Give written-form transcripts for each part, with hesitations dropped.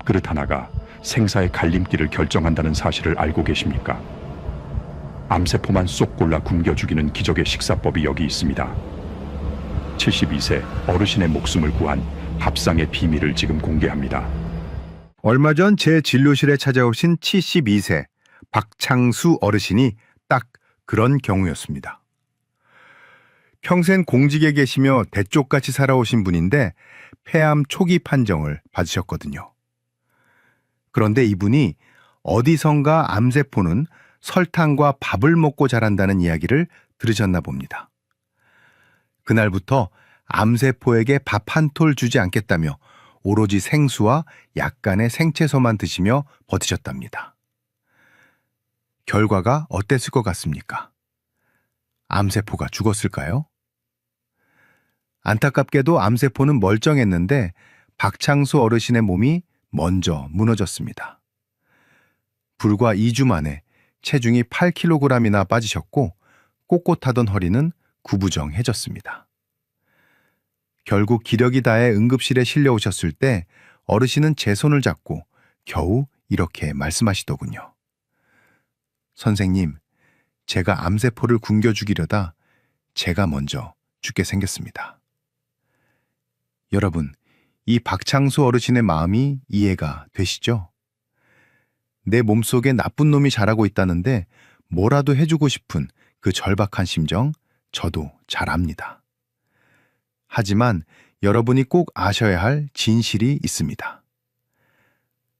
밥그릇 하나가 생사의 갈림길을 결정한다는 사실을 알고 계십니까? 암세포만 쏙 골라 굶겨 죽이는 기적의 식사법이 여기 있습니다. 72세 어르신의 목숨을 구한 밥상의 비밀을 지금 공개합니다. 얼마 전 제 진료실에 찾아오신 72세 박창수 어르신이 딱 그런 경우였습니다. 평생 공직에 계시며 대쪽같이 살아오신 분인데 폐암 초기 판정을 받으셨거든요. 그런데 이분이 어디선가 암세포는 설탕과 밥을 먹고 자란다는 이야기를 들으셨나 봅니다. 그날부터 암세포에게 밥 한 톨 주지 않겠다며 오로지 생수와 약간의 생채소만 드시며 버티셨답니다. 결과가 어땠을 것 같습니까? 암세포가 죽었을까요? 안타깝게도 암세포는 멀쩡했는데 박창수 어르신의 몸이 먼저 무너졌습니다. 불과 2주 만에 체중이 8kg이나 빠지셨고 꼿꼿하던 허리는 구부정해졌습니다. 결국 기력이 다해 응급실에 실려오셨을 때 어르신은 제 손을 잡고 겨우 이렇게 말씀하시더군요. 선생님, 제가 암세포를 굶겨 죽이려다 제가 먼저 죽게 생겼습니다. 여러분, 이 박창수 어르신의 마음이 이해가 되시죠? 내 몸속에 나쁜 놈이 자라고 있다는데 뭐라도 해주고 싶은 그 절박한 심정 저도 잘 압니다. 하지만 여러분이 꼭 아셔야 할 진실이 있습니다.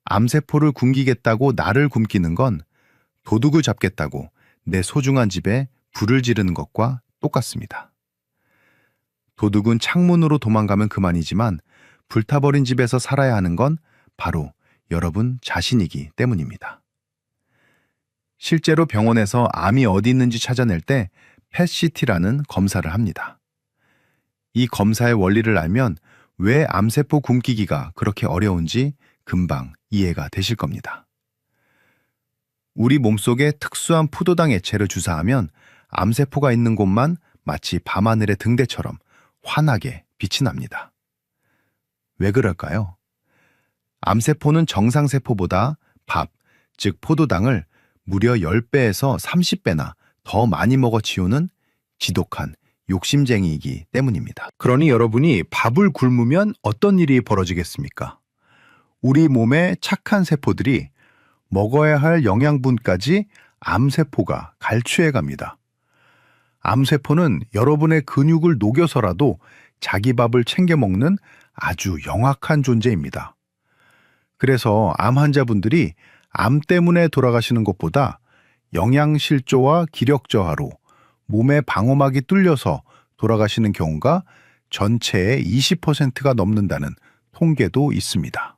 암세포를 굶기겠다고 나를 굶기는 건 도둑을 잡겠다고 내 소중한 집에 불을 지르는 것과 똑같습니다. 도둑은 창문으로 도망가면 그만이지만 불타버린 집에서 살아야 하는 건 바로 여러분 자신이기 때문입니다. 실제로 병원에서 암이 어디 있는지 찾아낼 때 펫CT라는 검사를 합니다. 이 검사의 원리를 알면 왜 암세포 굶기기가 그렇게 어려운지 금방 이해가 되실 겁니다. 우리 몸속에 특수한 푸도당 액체를 주사하면 암세포가 있는 곳만 마치 밤하늘의 등대처럼 환하게 빛이 납니다. 왜 그럴까요? 암세포는 정상세포보다 밥, 즉 포도당을 무려 10배에서 30배나 더 많이 먹어 치우는 지독한 욕심쟁이이기 때문입니다. 그러니 여러분이 밥을 굶으면 어떤 일이 벌어지겠습니까? 우리 몸의 착한 세포들이 먹어야 할 영양분까지 암세포가 갈취해 갑니다. 암세포는 여러분의 근육을 녹여서라도 자기 밥을 챙겨 먹는 아주 영악한 존재입니다. 그래서 암 환자분들이 암 때문에 돌아가시는 것보다 영양실조와 기력 저하로 몸의 방어막이 뚫려서 돌아가시는 경우가 전체의 20%가 넘는다는 통계도 있습니다.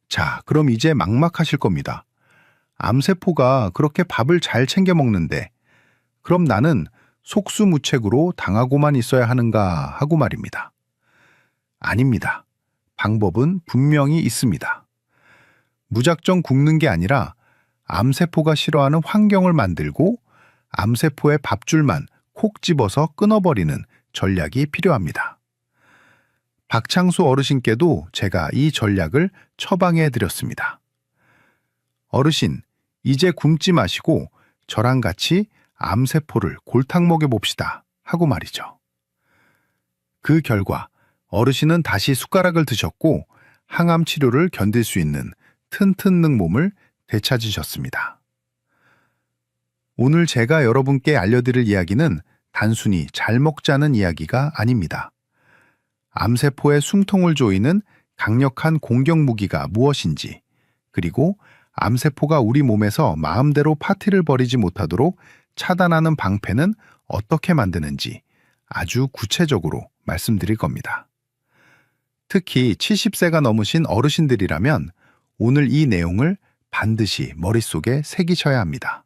자, 그럼 이제 막막하실 겁니다. 암세포가 그렇게 밥을 잘 챙겨 먹는데 그럼 나는 속수무책으로 당하고만 있어야 하는가 하고 말입니다. 아닙니다. 방법은 분명히 있습니다. 무작정 굶는 게 아니라 암세포가 싫어하는 환경을 만들고 암세포의 밥줄만 콕 집어서 끊어버리는 전략이 필요합니다. 박창수 어르신께도 제가 이 전략을 처방해 드렸습니다. 어르신, 이제 굶지 마시고 저랑 같이 암세포를 골탕 먹여봅시다 하고 말이죠. 그 결과 어르신은 다시 숟가락을 드셨고 항암 치료를 견딜 수 있는 튼튼능 몸을 되찾으셨습니다. 오늘 제가 여러분께 알려드릴 이야기는 단순히 잘 먹자는 이야기가 아닙니다. 암세포의 숨통을 조이는 강력한 공격 무기가 무엇인지, 그리고 암세포가 우리 몸에서 마음대로 파티를 벌이지 못하도록 차단하는 방패는 어떻게 만드는지 아주 구체적으로 말씀드릴 겁니다. 특히 70세가 넘으신 어르신들이라면 오늘 이 내용을 반드시 머릿속에 새기셔야 합니다.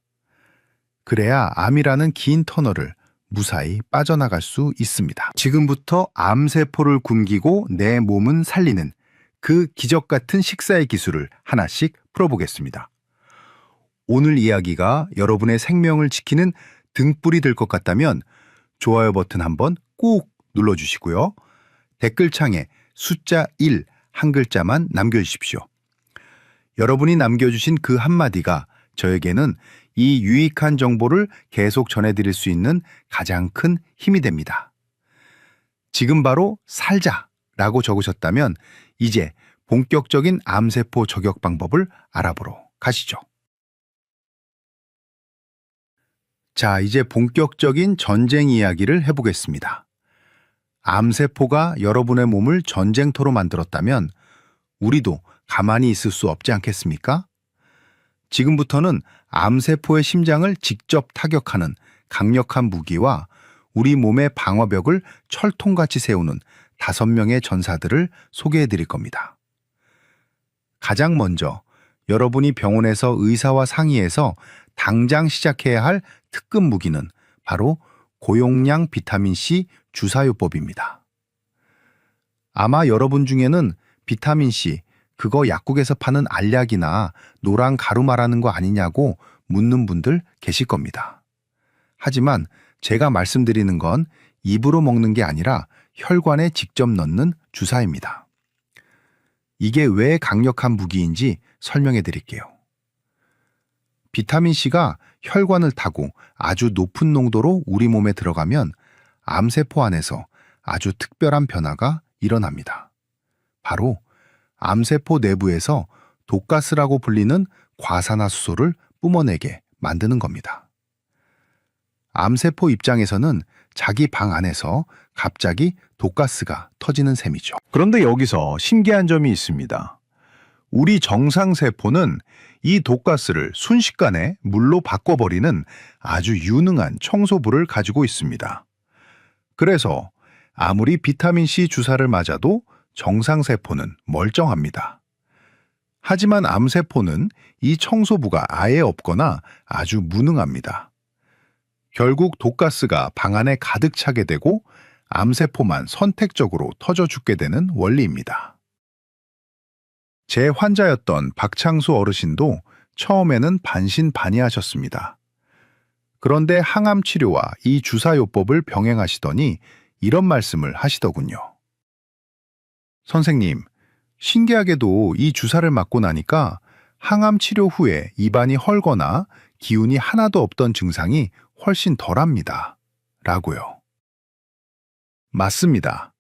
그래야 암이라는 긴 터널을 무사히 빠져나갈 수 있습니다. 지금부터 암세포를 굶기고 내 몸은 살리는 그 기적 같은 식사의 기술을 하나씩 풀어보겠습니다. 오늘 이야기가 여러분의 생명을 지키는 등불이 될 것 같다면 좋아요 버튼 한번 꾹 눌러주시고요. 댓글창에 숫자 1 한 글자만 남겨주십시오. 여러분이 남겨주신 그 한마디가 저에게는 이 유익한 정보를 계속 전해드릴 수 있는 가장 큰 힘이 됩니다. 지금 바로 살자라고 적으셨다면 이제 본격적인 암세포 저격 방법을 알아보러 가시죠. 자, 이제 본격적인 전쟁 이야기를 해보겠습니다. 암세포가 여러분의 몸을 전쟁터로 만들었다면 우리도 가만히 있을 수 없지 않겠습니까? 지금부터는 암세포의 심장을 직접 타격하는 강력한 무기와 우리 몸의 방어벽을 철통같이 세우는 5명의 전사들을 소개해 드릴 겁니다. 가장 먼저 여러분이 병원에서 의사와 상의해서 당장 시작해야 할 특급 무기는 바로 고용량 비타민C 주사요법입니다. 아마 여러분 중에는 비타민C, 그거 약국에서 파는 알약이나 노란 가루 말하는 거 아니냐고 묻는 분들 계실 겁니다. 하지만 제가 말씀드리는 건 입으로 먹는 게 아니라 혈관에 직접 넣는 주사입니다. 이게 왜 강력한 무기인지 설명해 드릴게요. 비타민C가 혈관을 타고 아주 높은 농도로 우리 몸에 들어가면 암세포 안에서 아주 특별한 변화가 일어납니다. 바로 암세포 내부에서 독가스라고 불리는 과산화수소를 뿜어내게 만드는 겁니다. 암세포 입장에서는 자기 방 안에서 갑자기 독가스가 터지는 셈이죠. 그런데 여기서 신기한 점이 있습니다. 우리 정상세포는 이 독가스를 순식간에 물로 바꿔버리는 아주 유능한 청소부를 가지고 있습니다. 그래서 아무리 비타민C 주사를 맞아도 정상세포는 멀쩡합니다. 하지만 암세포는 이 청소부가 아예 없거나 아주 무능합니다. 결국 독가스가 방 안에 가득 차게 되고 암세포만 선택적으로 터져 죽게 되는 원리입니다. 제 환자였던 박창수 어르신도 처음에는 반신반의하셨습니다. 그런데 항암 치료와 이 주사요법을 병행하시더니 이런 말씀을 하시더군요. 선생님, 신기하게도 이 주사를 맞고 나니까 항암 치료 후에 입안이 헐거나 기운이 하나도 없던 증상이 훨씬 덜합니다. 라고요. 맞습니다.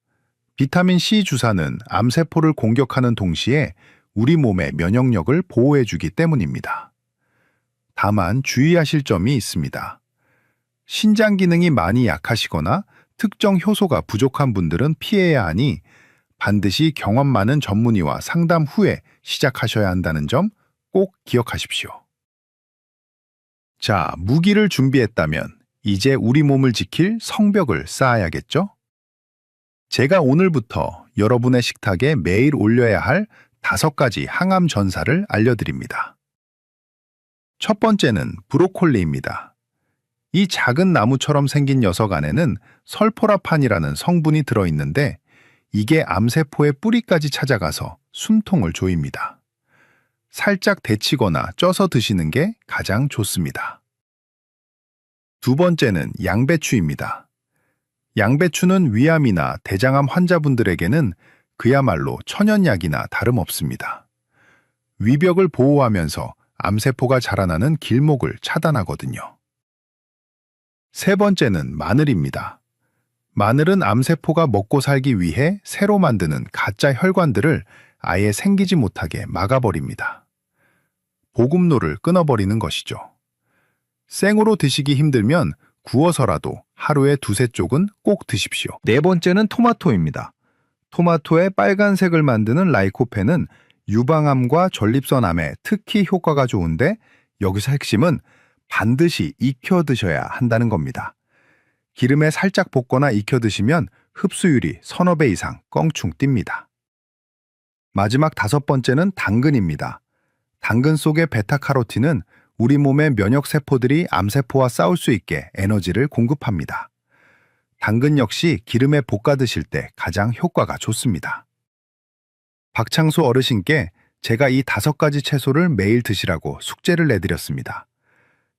비타민C 주사는 암세포를 공격하는 동시에 우리 몸의 면역력을 보호해주기 때문입니다. 다만 주의하실 점이 있습니다. 신장 기능이 많이 약하시거나 특정 효소가 부족한 분들은 피해야 하니 반드시 경험 많은 전문의와 상담 후에 시작하셔야 한다는 점 꼭 기억하십시오. 자, 무기를 준비했다면 이제 우리 몸을 지킬 성벽을 쌓아야겠죠? 제가 오늘부터 여러분의 식탁에 매일 올려야 할 5가지 항암 전사를 알려드립니다. 첫 번째는 브로콜리입니다. 이 작은 나무처럼 생긴 녀석 안에는 설포라판이라는 성분이 들어있는데 이게 암세포의 뿌리까지 찾아가서 숨통을 조입니다. 살짝 데치거나 쪄서 드시는 게 가장 좋습니다. 두 번째는 양배추입니다. 양배추는 위암이나 대장암 환자분들에게는 그야말로 천연약이나 다름없습니다. 위벽을 보호하면서 암세포가 자라나는 길목을 차단하거든요. 세 번째는 마늘입니다. 마늘은 암세포가 먹고 살기 위해 새로 만드는 가짜 혈관들을 아예 생기지 못하게 막아버립니다. 보급로를 끊어버리는 것이죠. 생으로 드시기 힘들면 구워서라도 하루에 2-3쪽은 꼭 드십시오. 네 번째는 토마토입니다. 토마토의 빨간색을 만드는 라이코펜은 유방암과 전립선암에 특히 효과가 좋은데 여기서 핵심은 반드시 익혀 드셔야 한다는 겁니다. 기름에 살짝 볶거나 익혀 드시면 흡수율이 1~배 이상 껑충 뜁니다. 마지막 5번째는 당근입니다. 당근 속의 베타카로틴은 우리 몸의 면역세포들이 암세포와 싸울 수 있게 에너지를 공급합니다. 당근 역시 기름에 볶아 드실 때 가장 효과가 좋습니다. 박창수 어르신께 제가 이 5가지 채소를 매일 드시라고 숙제를 내드렸습니다.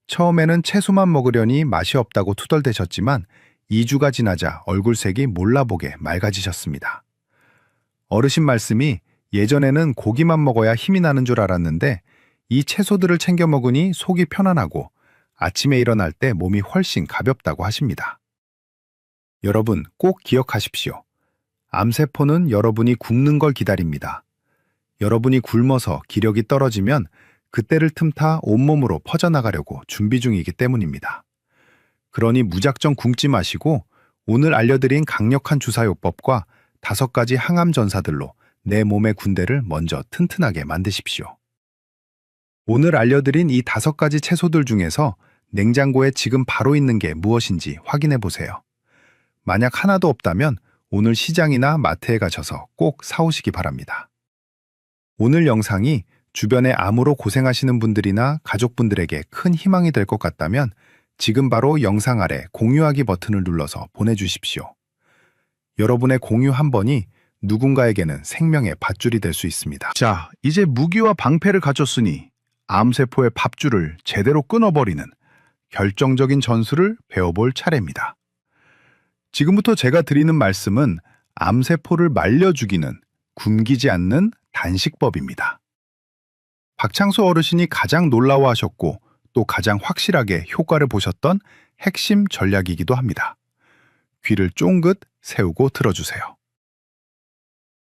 처음에는 채소만 먹으려니 맛이 없다고 투덜대셨지만 2주가 지나자 얼굴색이 몰라보게 맑아지셨습니다. 어르신 말씀이 예전에는 고기만 먹어야 힘이 나는 줄 알았는데 이 채소들을 챙겨 먹으니 속이 편안하고 아침에 일어날 때 몸이 훨씬 가볍다고 하십니다. 여러분 꼭 기억하십시오. 암세포는 여러분이 굶는 걸 기다립니다. 여러분이 굶어서 기력이 떨어지면 그때를 틈타 온몸으로 퍼져나가려고 준비 중이기 때문입니다. 그러니 무작정 굶지 마시고 오늘 알려드린 강력한 주사요법과 5가지 항암 전사들로 내 몸의 군대를 먼저 튼튼하게 만드십시오. 오늘 알려드린 이 5가지 채소들 중에서 냉장고에 지금 바로 있는 게 무엇인지 확인해 보세요. 만약 하나도 없다면 오늘 시장이나 마트에 가셔서 꼭 사오시기 바랍니다. 오늘 영상이 주변에 암으로 고생하시는 분들이나 가족분들에게 큰 희망이 될 것 같다면 지금 바로 영상 아래 공유하기 버튼을 눌러서 보내주십시오. 여러분의 공유 한 번이 누군가에게는 생명의 밧줄이 될 수 있습니다. 자, 이제 무기와 방패를 갖췄으니 암세포의 밧줄을 제대로 끊어버리는 결정적인 전술을 배워볼 차례입니다. 지금부터 제가 드리는 말씀은 암세포를 말려 죽이는 굶기지 않는 단식법입니다. 박창수 어르신이 가장 놀라워하셨고 또 가장 확실하게 효과를 보셨던 핵심 전략이기도 합니다. 귀를 쫑긋 세우고 들어주세요.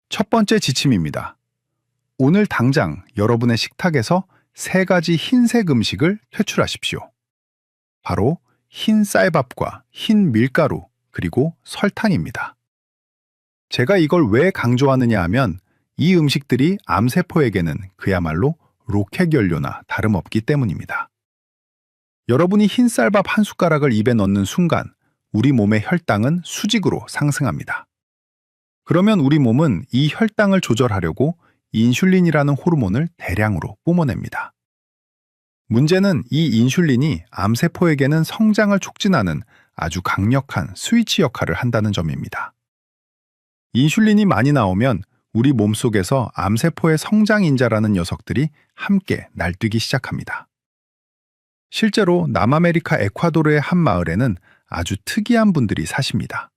첫 번째 지침입니다. 오늘 당장 여러분의 식탁에서 3가지 흰색 음식을 퇴출하십시오. 바로 흰 쌀밥과 흰 밀가루 그리고 설탕입니다. 제가 이걸 왜 강조하느냐 하면 이 음식들이 암세포에게는 그야말로 로켓 연료나 다름없기 때문입니다. 여러분이 흰 쌀밥 한 숟가락을 입에 넣는 순간 우리 몸의 혈당은 수직으로 상승합니다. 그러면 우리 몸은 이 혈당을 조절하려고 인슐린이라는 호르몬을 대량으로 뿜어냅니다. 문제는 이 인슐린이 암세포에게는 성장을 촉진하는 아주 강력한 스위치 역할을 한다는 점입니다. 인슐린이 많이 나오면 우리 몸속에서 암세포의 성장인자라는 녀석들이 함께 날뛰기 시작합니다. 실제로 남아메리카 에콰도르의 한 마을에는 아주 특이한 분들이 사십니다.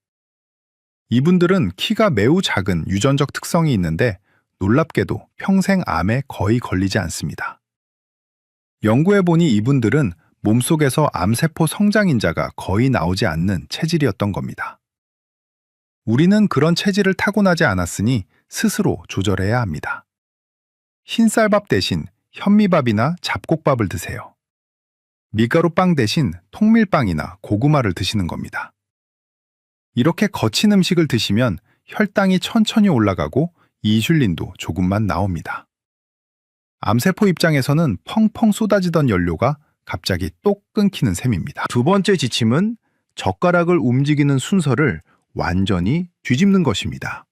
이분들은 키가 매우 작은 유전적 특성이 있는데 놀랍게도 평생 암에 거의 걸리지 않습니다. 연구해보니 이분들은 몸속에서 암세포 성장인자가 거의 나오지 않는 체질이었던 겁니다. 우리는 그런 체질을 타고나지 않았으니 스스로 조절해야 합니다. 흰쌀밥 대신 현미밥이나 잡곡밥을 드세요. 밀가루빵 대신 통밀빵이나 고구마를 드시는 겁니다. 이렇게 거친 음식을 드시면 혈당이 천천히 올라가고 인슐린도 조금만 나옵니다. 암세포 입장에서는 펑펑 쏟아지던 연료가 갑자기 똑 끊기는 셈입니다. 두 번째 지침은 젓가락을 움직이는 순서를 완전히 뒤집는 것입니다.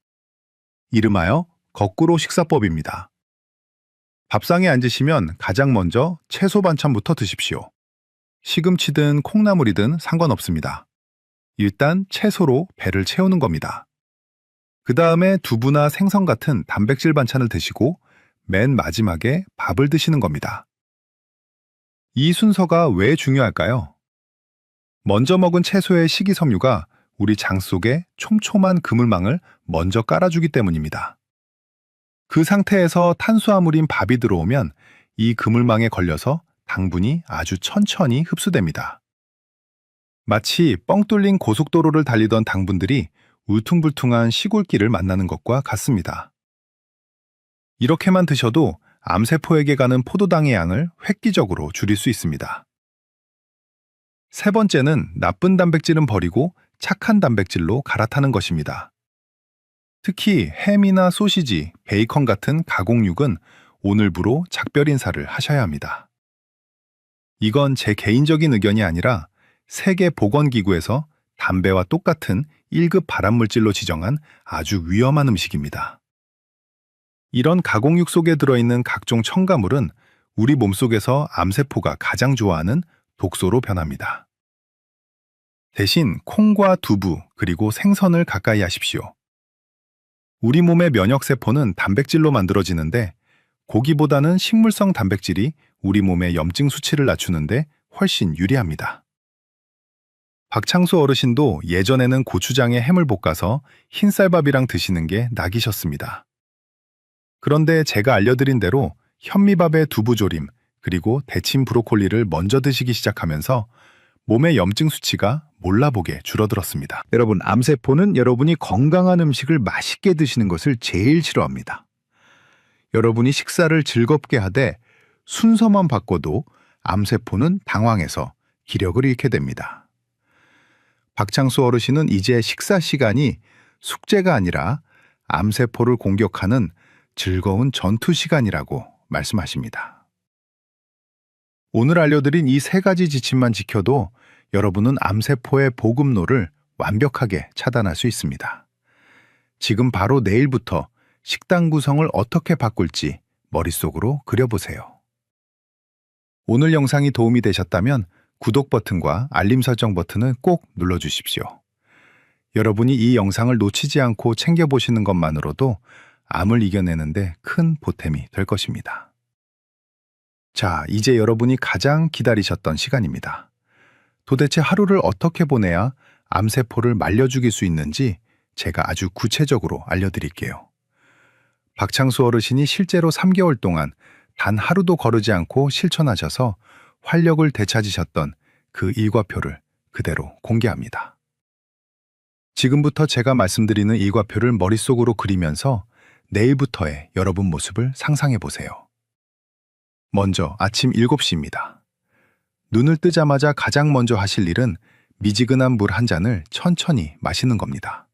이름하여 거꾸로 식사법입니다. 밥상에 앉으시면 가장 먼저 채소 반찬부터 드십시오. 시금치든 콩나물이든 상관없습니다. 일단 채소로 배를 채우는 겁니다. 그 다음에 두부나 생선 같은 단백질 반찬을 드시고 맨 마지막에 밥을 드시는 겁니다. 이 순서가 왜 중요할까요? 먼저 먹은 채소의 식이섬유가 우리 장 속에 촘촘한 그물망을 먼저 깔아주기 때문입니다. 그 상태에서 탄수화물인 밥이 들어오면 이 그물망에 걸려서 당분이 아주 천천히 흡수됩니다. 마치 뻥 뚫린 고속도로를 달리던 당분들이 울퉁불퉁한 시골길을 만나는 것과 같습니다. 이렇게만 드셔도 암세포에게 가는 포도당의 양을 획기적으로 줄일 수 있습니다. 세 번째는 나쁜 단백질은 버리고 착한 단백질로 갈아타는 것입니다. 특히 햄이나 소시지, 베이컨 같은 가공육은 오늘부로 작별 인사를 하셔야 합니다. 이건 제 개인적인 의견이 아니라 세계보건기구에서 담배와 똑같은 1급 발암물질로 지정한 아주 위험한 음식입니다. 이런 가공육 속에 들어있는 각종 첨가물은 우리 몸속에서 암세포가 가장 좋아하는 독소로 변합니다. 대신 콩과 두부 그리고 생선을 가까이 하십시오. 우리 몸의 면역세포는 단백질로 만들어지는데 고기보다는 식물성 단백질이 우리 몸의 염증 수치를 낮추는데 훨씬 유리합니다. 박창수 어르신도 예전에는 고추장에 햄을 볶아서 흰쌀밥이랑 드시는 게 낙이셨습니다. 그런데 제가 알려드린 대로 현미밥에 두부조림, 그리고 데친 브로콜리를 먼저 드시기 시작하면서 몸의 염증 수치가 몰라보게 줄어들었습니다. 여러분, 암세포는 여러분이 건강한 음식을 맛있게 드시는 것을 제일 싫어합니다. 여러분이 식사를 즐겁게 하되 순서만 바꿔도 암세포는 당황해서 기력을 잃게 됩니다. 박창수 어르신은 이제 식사 시간이 숙제가 아니라 암세포를 공격하는 즐거운 전투 시간이라고 말씀하십니다. 오늘 알려드린 이 3가지 지침만 지켜도 여러분은 암세포의 보급로를 완벽하게 차단할 수 있습니다. 지금 바로 내일부터 식단 구성을 어떻게 바꿀지 머릿속으로 그려보세요. 오늘 영상이 도움이 되셨다면 구독 버튼과 알림 설정 버튼을 꼭 눌러주십시오. 여러분이 이 영상을 놓치지 않고 챙겨보시는 것만으로도 암을 이겨내는데 큰 보탬이 될 것입니다. 자, 이제 여러분이 가장 기다리셨던 시간입니다. 도대체 하루를 어떻게 보내야 암세포를 말려 죽일 수 있는지 제가 아주 구체적으로 알려드릴게요. 박창수 어르신이 실제로 3개월 동안 단 하루도 거르지 않고 실천하셔서 활력을 되찾으셨던 그 일과표를 그대로 공개합니다. 지금부터 제가 말씀드리는 일과표를 머릿속으로 그리면서 내일부터의 여러분 모습을 상상해 보세요. 먼저 아침 7시입니다. 눈을 뜨자마자 가장 먼저 하실 일은 미지근한 물 한 잔을 천천히 마시는 겁니다.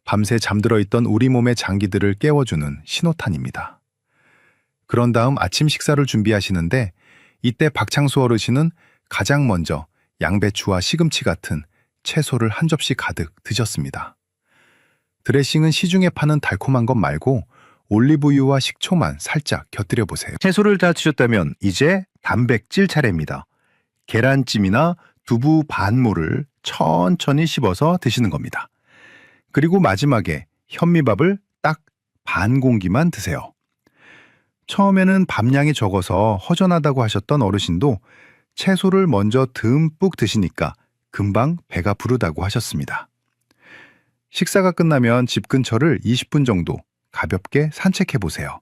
밤새 잠들어 있던 우리 몸의 장기들을 깨워주는 신호탄입니다. 그런 다음 아침 식사를 준비하시는데 이때 박창수 어르신은 가장 먼저 양배추와 시금치 같은 채소를 한 접시 가득 드셨습니다. 드레싱은 시중에 파는 달콤한 것 말고 올리브유와 식초만 살짝 곁들여 보세요. 채소를 다 드셨다면 이제 단백질 차례입니다. 계란찜이나 두부 반모를 천천히 씹어서 드시는 겁니다. 그리고 마지막에 현미밥을 딱 반 공기만 드세요. 처음에는 밥량이 적어서 허전하다고 하셨던 어르신도 채소를 먼저 듬뿍 드시니까 금방 배가 부르다고 하셨습니다. 식사가 끝나면 집 근처를 20분 정도 가볍게 산책해 보세요.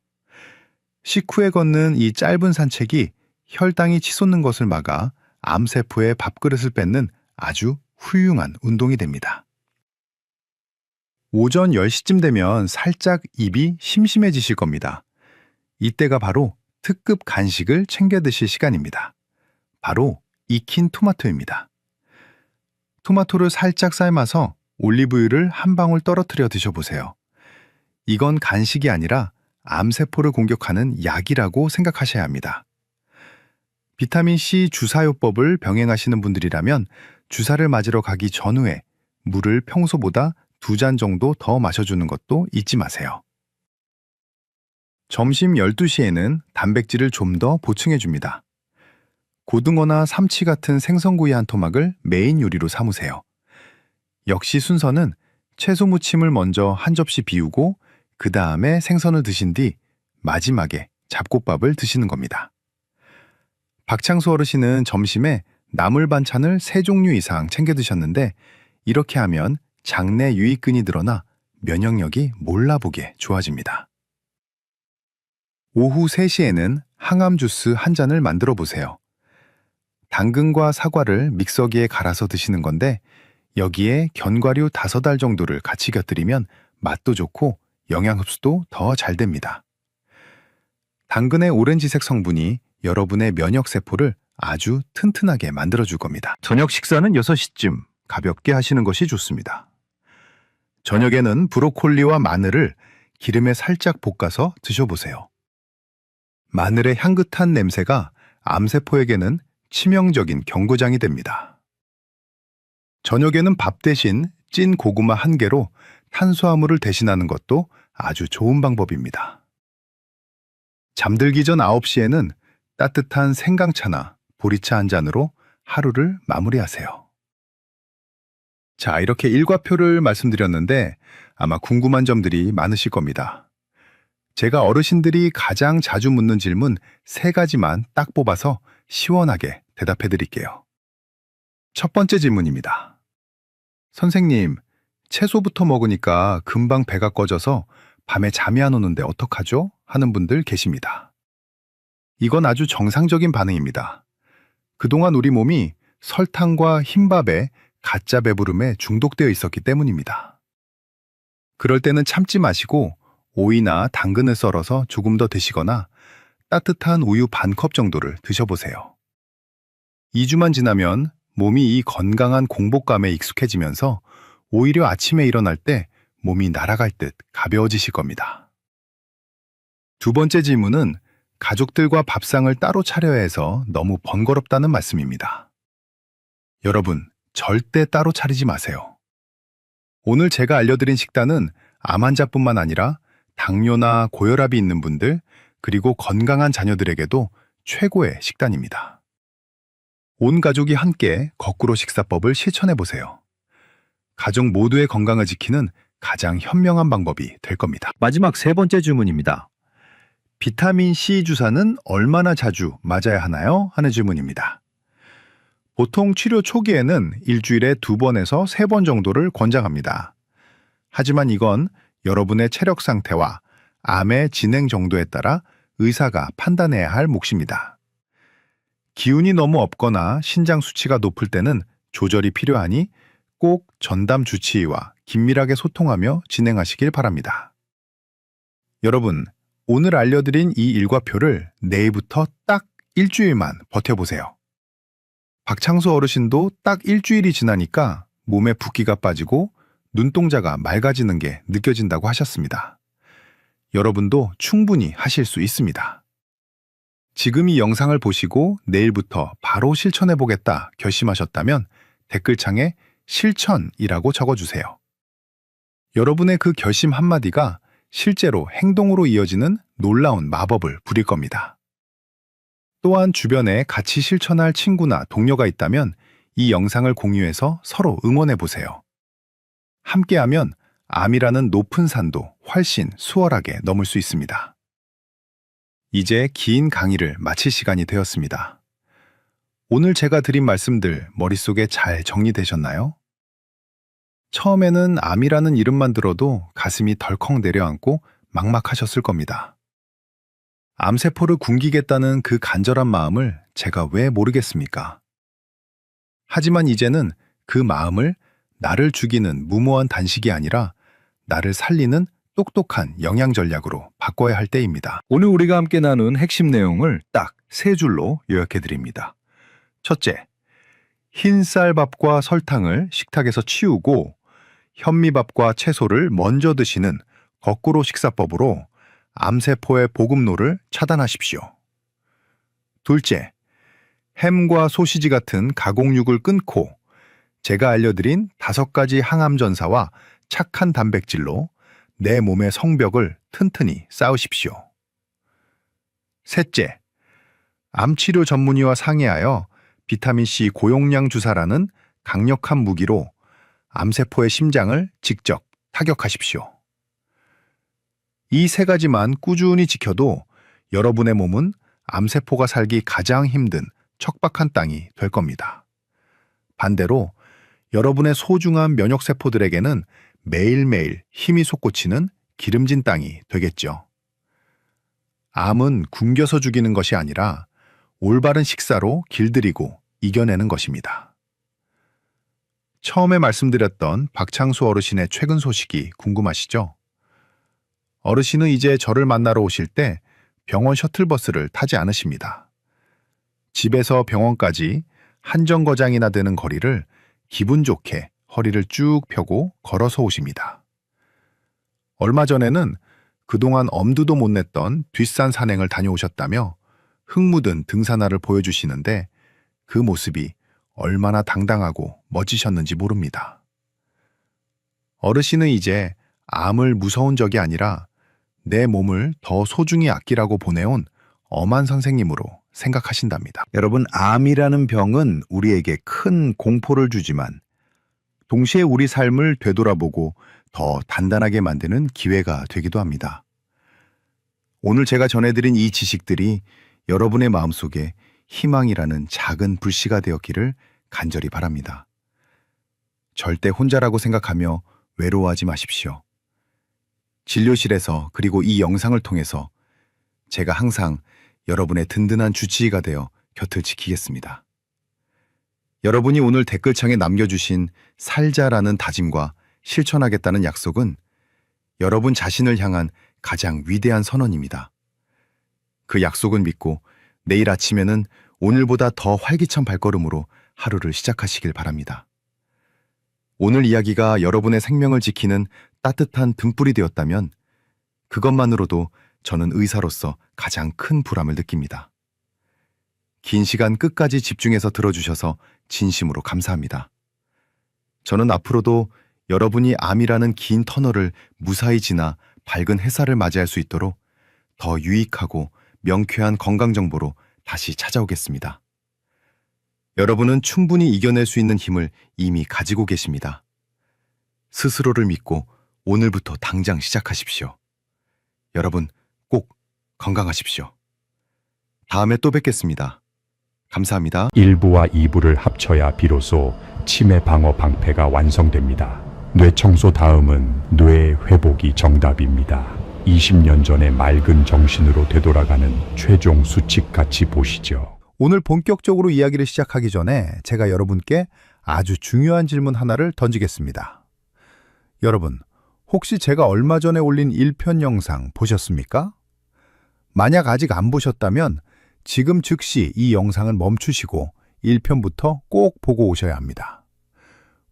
식후에 걷는 이 짧은 산책이 혈당이 치솟는 것을 막아 암세포의 밥그릇을 뺏는 아주 훌륭한 운동이 됩니다. 오전 10시쯤 되면 살짝 입이 심심해지실 겁니다. 이때가 바로 특급 간식을 챙겨 드실 시간입니다. 바로 익힌 토마토입니다. 토마토를 살짝 삶아서 올리브유를 한 방울 떨어뜨려 드셔보세요. 이건 간식이 아니라 암세포를 공격하는 약이라고 생각하셔야 합니다. 비타민C 주사요법을 병행하시는 분들이라면 주사를 맞으러 가기 전후에 물을 평소보다 2잔 정도 더 마셔주는 것도 잊지 마세요. 점심 12시에는 단백질을 좀 더 보충해줍니다. 고등어나 삼치 같은 생선구이 한 토막을 메인 요리로 삼으세요. 역시 순서는 채소 무침을 먼저 한 접시 비우고 그 다음에 생선을 드신 뒤 마지막에 잡곡밥을 드시는 겁니다. 박창수 어르신은 점심에 나물 반찬을 3종류 이상 챙겨 드셨는데 이렇게 하면 장내 유익균이 늘어나 면역력이 몰라보게 좋아집니다. 오후 3시에는 항암 주스 한 잔을 만들어 보세요. 당근과 사과를 믹서기에 갈아서 드시는 건데 여기에 견과류 5알 정도를 같이 곁들이면 맛도 좋고 영양 흡수도 더 잘 됩니다. 당근의 오렌지색 성분이 여러분의 면역세포를 아주 튼튼하게 만들어줄 겁니다. 저녁 식사는 6시쯤 가볍게 하시는 것이 좋습니다. 저녁에는 브로콜리와 마늘을 기름에 살짝 볶아서 드셔보세요. 마늘의 향긋한 냄새가 암세포에게는 치명적인 경고장이 됩니다. 저녁에는 밥 대신 찐 고구마 1개로 탄수화물을 대신하는 것도 아주 좋은 방법입니다. 잠들기 전 9시에는 따뜻한 생강차나 보리차 한 잔으로 하루를 마무리하세요. 자, 이렇게 일과표를 말씀드렸는데 아마 궁금한 점들이 많으실 겁니다. 제가 어르신들이 가장 자주 묻는 질문 3가지만 딱 뽑아서 시원하게 대답해 드릴게요. 첫 번째 질문입니다. 선생님, 채소부터 먹으니까 금방 배가 꺼져서 밤에 잠이 안 오는데 어떡하죠? 하는 분들 계십니다. 이건 아주 정상적인 반응입니다. 그동안 우리 몸이 설탕과 흰밥의 가짜 배부름에 중독되어 있었기 때문입니다. 그럴 때는 참지 마시고 오이나 당근을 썰어서 조금 더 드시거나 따뜻한 우유 반 컵 정도를 드셔보세요. 2주만 지나면 몸이 이 건강한 공복감에 익숙해지면서 오히려 아침에 일어날 때 몸이 날아갈 듯 가벼워지실 겁니다. 두 번째 질문은 가족들과 밥상을 따로 차려야 해서 너무 번거롭다는 말씀입니다. 여러분, 절대 따로 차리지 마세요. 오늘 제가 알려드린 식단은 암 환자뿐만 아니라 당뇨나 고혈압이 있는 분들, 그리고 건강한 자녀들에게도 최고의 식단입니다. 온 가족이 함께 거꾸로 식사법을 실천해 보세요. 가족 모두의 건강을 지키는 가장 현명한 방법이 될 겁니다. 마지막 세 번째 질문입니다. 비타민 C 주사는 얼마나 자주 맞아야 하나요? 하는 질문입니다. 보통 치료 초기에는 일주일에 2번에서 3번 정도를 권장합니다. 하지만 이건 여러분의 체력 상태와 암의 진행 정도에 따라 의사가 판단해야 할 몫입니다. 기운이 너무 없거나 신장 수치가 높을 때는 조절이 필요하니 꼭 전담 주치의와 긴밀하게 소통하며 진행하시길 바랍니다. 여러분, 오늘 알려드린 이 일과표를 내일부터 딱 일주일만 버텨보세요. 박창수 어르신도 딱 일주일이 지나니까 몸에 붓기가 빠지고 눈동자가 맑아지는 게 느껴진다고 하셨습니다. 여러분도 충분히 하실 수 있습니다. 지금 이 영상을 보시고 내일부터 바로 실천해보겠다 결심하셨다면 댓글창에 실천이라고 적어주세요. 여러분의 그 결심 한마디가 실제로 행동으로 이어지는 놀라운 마법을 부릴 겁니다. 또한 주변에 같이 실천할 친구나 동료가 있다면 이 영상을 공유해서 서로 응원해보세요. 함께하면 암이라는 높은 산도 훨씬 수월하게 넘을 수 있습니다. 이제 긴 강의를 마칠 시간이 되었습니다. 오늘 제가 드린 말씀들 머릿속에 잘 정리되셨나요? 처음에는 암이라는 이름만 들어도 가슴이 덜컥 내려앉고 막막하셨을 겁니다. 암세포를 굶기겠다는 그 간절한 마음을 제가 왜 모르겠습니까? 하지만 이제는 그 마음을 나를 죽이는 무모한 단식이 아니라 나를 살리는 똑똑한 영양 전략으로 바꿔야 할 때입니다. 오늘 우리가 함께 나눈 핵심 내용을 딱 3줄로 요약해 드립니다. 첫째, 흰쌀밥과 설탕을 식탁에서 치우고 현미밥과 채소를 먼저 드시는 거꾸로 식사법으로 암세포의 보급로를 차단하십시오. 둘째, 햄과 소시지 같은 가공육을 끊고 제가 알려드린 5가지 항암 전사와 착한 단백질로 내 몸의 성벽을 튼튼히 쌓으십시오. 셋째, 암치료 전문의와 상의하여 비타민C 고용량 주사라는 강력한 무기로 암세포의 심장을 직접 타격하십시오. 이 3가지만 꾸준히 지켜도 여러분의 몸은 암세포가 살기 가장 힘든 척박한 땅이 될 겁니다. 반대로 여러분의 소중한 면역세포들에게는 매일매일 힘이 솟구치는 기름진 땅이 되겠죠. 암은 굶겨서 죽이는 것이 아니라 올바른 식사로 길들이고 이겨내는 것입니다. 처음에 말씀드렸던 박창수 어르신의 최근 소식이 궁금하시죠? 어르신은 이제 저를 만나러 오실 때 병원 셔틀버스를 타지 않으십니다. 집에서 병원까지 한 정거장이나 되는 거리를 기분 좋게 허리를 쭉 펴고 걸어서 오십니다. 얼마 전에는 그동안 엄두도 못 냈던 뒷산 산행을 다녀오셨다며 흙 묻은 등산화를 보여주시는데 그 모습이 얼마나 당당하고 멋지셨는지 모릅니다. 어르신은 이제 암을 무서운 적이 아니라 내 몸을 더 소중히 아끼라고 보내온 엄한 선생님으로 생각하신답니다. 여러분, 암이라는 병은 우리에게 큰 공포를 주지만 동시에 우리 삶을 되돌아보고 더 단단하게 만드는 기회가 되기도 합니다. 오늘 제가 전해드린 이 지식들이 여러분의 마음속에 희망이라는 작은 불씨가 되었기를 간절히 바랍니다. 절대 혼자라고 생각하며 외로워하지 마십시오. 진료실에서 그리고 이 영상을 통해서 제가 항상 여러분의 든든한 주치의가 되어 곁을 지키겠습니다. 여러분이 오늘 댓글창에 남겨주신 살자라는 다짐과 실천하겠다는 약속은 여러분 자신을 향한 가장 위대한 선언입니다. 그 약속은 믿고 내일 아침에는 오늘보다 더 활기찬 발걸음으로 하루를 시작하시길 바랍니다. 오늘 이야기가 여러분의 생명을 지키는 따뜻한 등불이 되었다면 그것만으로도 저는 의사로서 가장 큰 보람을 느낍니다. 긴 시간 끝까지 집중해서 들어주셔서 진심으로 감사합니다. 저는 앞으로도 여러분이 암이라는 긴 터널을 무사히 지나 밝은 햇살을 맞이할 수 있도록 더 유익하고 명쾌한 건강 정보로 다시 찾아오겠습니다. 여러분은 충분히 이겨낼 수 있는 힘을 이미 가지고 계십니다. 스스로를 믿고 오늘부터 당장 시작하십시오. 여러분 꼭 건강하십시오. 다음에 또 뵙겠습니다. 감사합니다. 1부와 2부를 합쳐야 비로소 치매 방어 방패가 완성됩니다. 뇌 청소 다음은 뇌 회복이 정답입니다. 20년 전의 맑은 정신으로 되돌아가는 최종 수칙 같이 보시죠. 오늘 본격적으로 이야기를 시작하기 전에 제가 여러분께 아주 중요한 질문 하나를 던지겠습니다. 여러분, 혹시 제가 얼마 전에 올린 1편 영상 보셨습니까? 만약 아직 안 보셨다면 지금 즉시 이 영상을 멈추시고 1편부터 꼭 보고 오셔야 합니다.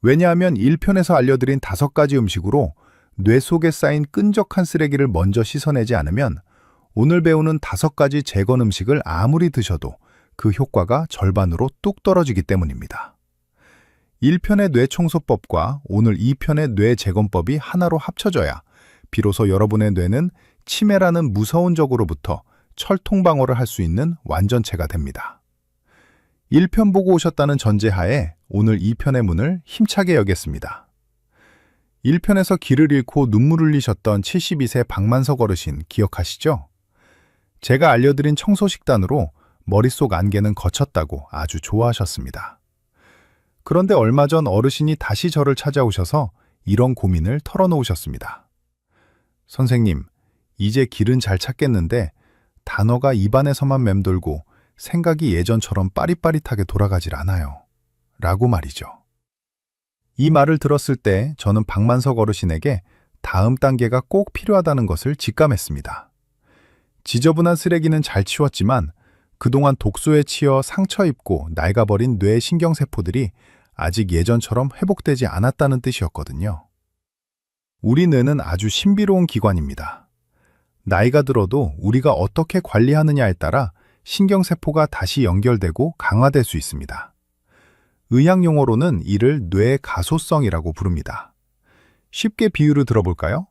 왜냐하면 1편에서 알려드린 5가지 음식으로 뇌 속에 쌓인 끈적한 쓰레기를 먼저 씻어내지 않으면 오늘 배우는 5가지 재건 음식을 아무리 드셔도 그 효과가 절반으로 뚝 떨어지기 때문입니다. 1편의 뇌청소법과 오늘 2편의 뇌재건법이 하나로 합쳐져야 비로소 여러분의 뇌는 치매라는 무서운 적으로부터 철통방어를 할 수 있는 완전체가 됩니다. 1편 보고 오셨다는 전제하에 오늘 2편의 문을 힘차게 여겠습니다. 1편에서 길을 잃고 눈물 흘리셨던 72세 박만석 어르신 기억하시죠? 제가 알려드린 청소식단으로 머릿속 안개는 거쳤다고 아주 좋아하셨습니다. 그런데 얼마 전 어르신이 다시 저를 찾아오셔서 이런 고민을 털어놓으셨습니다. 선생님, 이제 길은 잘 찾겠는데 단어가 입안에서만 맴돌고 생각이 예전처럼 빠릿빠릿하게 돌아가질 않아요. 라고 말이죠. 이 말을 들었을 때 저는 박만석 어르신에게 다음 단계가 꼭 필요하다는 것을 직감했습니다. 지저분한 쓰레기는 잘 치웠지만 그동안 독소에 치여 상처 입고 낡아버린 뇌 신경세포들이 아직 예전처럼 회복되지 않았다는 뜻이었거든요. 우리 뇌는 아주 신비로운 기관입니다. 나이가 들어도 우리가 어떻게 관리하느냐에 따라 신경세포가 다시 연결되고 강화될 수 있습니다. 의학 용어로는 이를 뇌 가소성이라고 부릅니다. 쉽게 비유를 들어볼까요?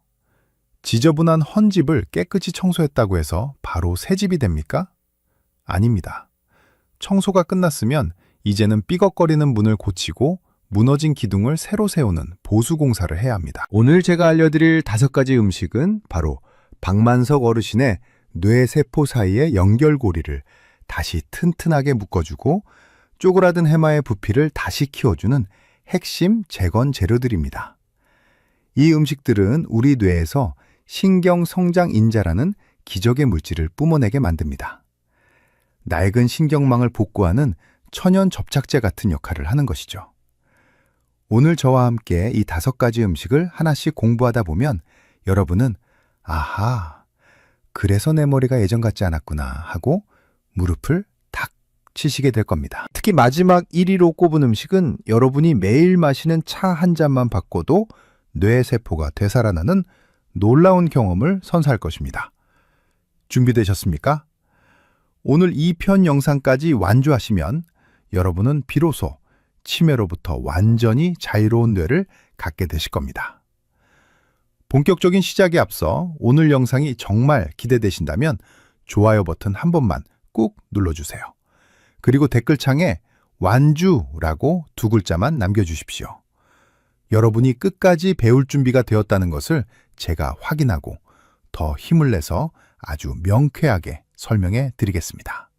지저분한 헌집을 깨끗이 청소했다고 해서 바로 새 집이 됩니까? 아닙니다. 청소가 끝났으면 이제는 삐걱거리는 문을 고치고 무너진 기둥을 새로 세우는 보수 공사를 해야 합니다. 오늘 제가 알려드릴 5가지 음식은 바로 박만석 어르신의 뇌세포 사이의 연결고리를 다시 튼튼하게 묶어주고 쪼그라든 해마의 부피를 다시 키워주는 핵심 재건 재료들입니다. 이 음식들은 우리 뇌에서 신경성장인자라는 기적의 물질을 뿜어내게 만듭니다. 낡은 신경망을 복구하는 천연 접착제 같은 역할을 하는 것이죠. 오늘 저와 함께 이 5가지 음식을 하나씩 공부하다 보면 여러분은 아하, 그래서 내 머리가 예전 같지 않았구나 하고 무릎을 탁 치시게 될 겁니다. 특히 마지막 1위로 꼽은 음식은 여러분이 매일 마시는 차 한 잔만 바꿔도 뇌세포가 되살아나는 놀라운 경험을 선사할 것입니다. 준비되셨습니까? 오늘 2편 영상까지 완주하시면 여러분은 비로소 치매로부터 완전히 자유로운 뇌를 갖게 되실 겁니다. 본격적인 시작에 앞서 오늘 영상이 정말 기대되신다면 좋아요 버튼 한 번만 꾹 눌러주세요. 그리고 댓글창에 완주라고 2글자만 남겨주십시오. 여러분이 끝까지 배울 준비가 되었다는 것을 제가 확인하고 더 힘을 내서 아주 명쾌하게 설명해 드리겠습니다.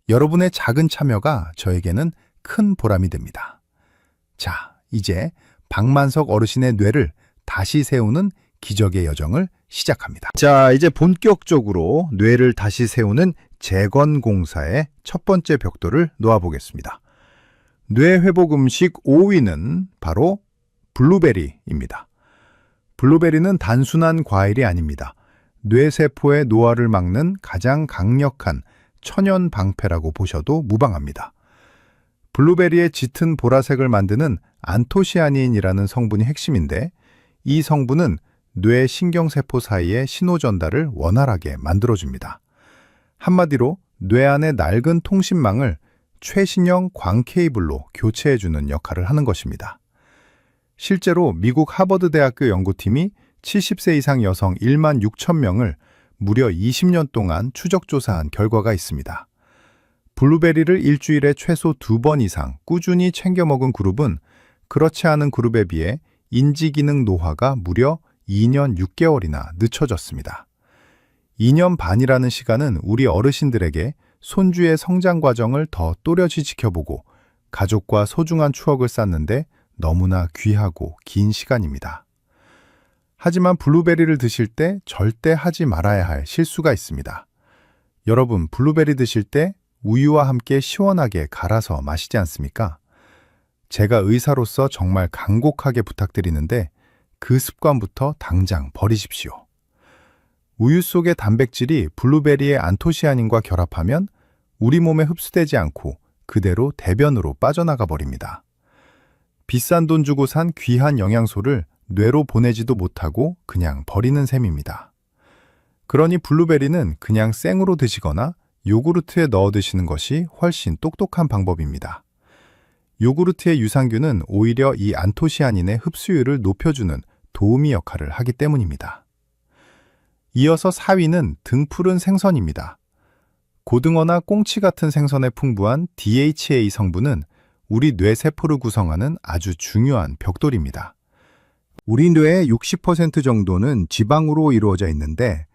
여러분의 작은 참여가 저에게는 큰 보람이 됩니다. 자, 이제 박만석 어르신의 뇌를 다시 세우는 기적의 여정을 시작합니다. 자, 이제 본격적으로 뇌를 다시 세우는 재건공사의 첫 번째 벽돌을 놓아보겠습니다. 뇌 회복 음식 5위는 바로 블루베리입니다. 블루베리는 단순한 과일이 아닙니다. 뇌세포의 노화를 막는 가장 강력한 천연 방패라고 보셔도 무방합니다. 블루베리의 짙은 보라색을 만드는 안토시아닌이라는 성분이 핵심인데, 이 성분은 뇌 신경세포 사이의 신호 전달을 원활하게 만들어줍니다. 한마디로 뇌 안의 낡은 통신망을 최신형 광 케이블로 교체해주는 역할을 하는 것입니다. 실제로 미국 하버드 대학교 연구팀이 70세 이상 여성 1만 6천 명을 무려 20년 동안 추적 조사한 결과가 있습니다. 블루베리를 일주일에 최소 2번 이상 꾸준히 챙겨 먹은 그룹은 그렇지 않은 그룹에 비해 인지기능 노화가 무려 2년 6개월이나 늦춰졌습니다. 2년 반이라는 시간은 우리 어르신들에게 손주의 성장 과정을 더 또렷이 지켜보고 가족과 소중한 추억을 쌓는데 너무나 귀하고 긴 시간입니다. 하지만 블루베리를 드실 때 절대 하지 말아야 할 실수가 있습니다. 여러분, 블루베리 드실 때 우유와 함께 시원하게 갈아서 마시지 않습니까? 제가 의사로서 정말 간곡하게 부탁드리는데 그 습관부터 당장 버리십시오. 우유 속의 단백질이 블루베리의 안토시아닌과 결합하면 우리 몸에 흡수되지 않고 그대로 대변으로 빠져나가 버립니다. 비싼 돈 주고 산 귀한 영양소를 뇌로 보내지도 못하고 그냥 버리는 셈입니다. 그러니 블루베리는 그냥 생으로 드시거나 요구르트에 넣어 드시는 것이 훨씬 똑똑한 방법입니다. 요구르트의 유산균은 오히려 이 안토시아닌의 흡수율을 높여주는 도우미 역할을 하기 때문입니다. 이어서 4위는 등푸른 생선입니다. 고등어나 꽁치 같은 생선에 풍부한 DHA 성분은 우리 뇌세포를 구성하는 아주 중요한 벽돌입니다. 우리 뇌의 60% 정도는 지방으로 이루어져 있는데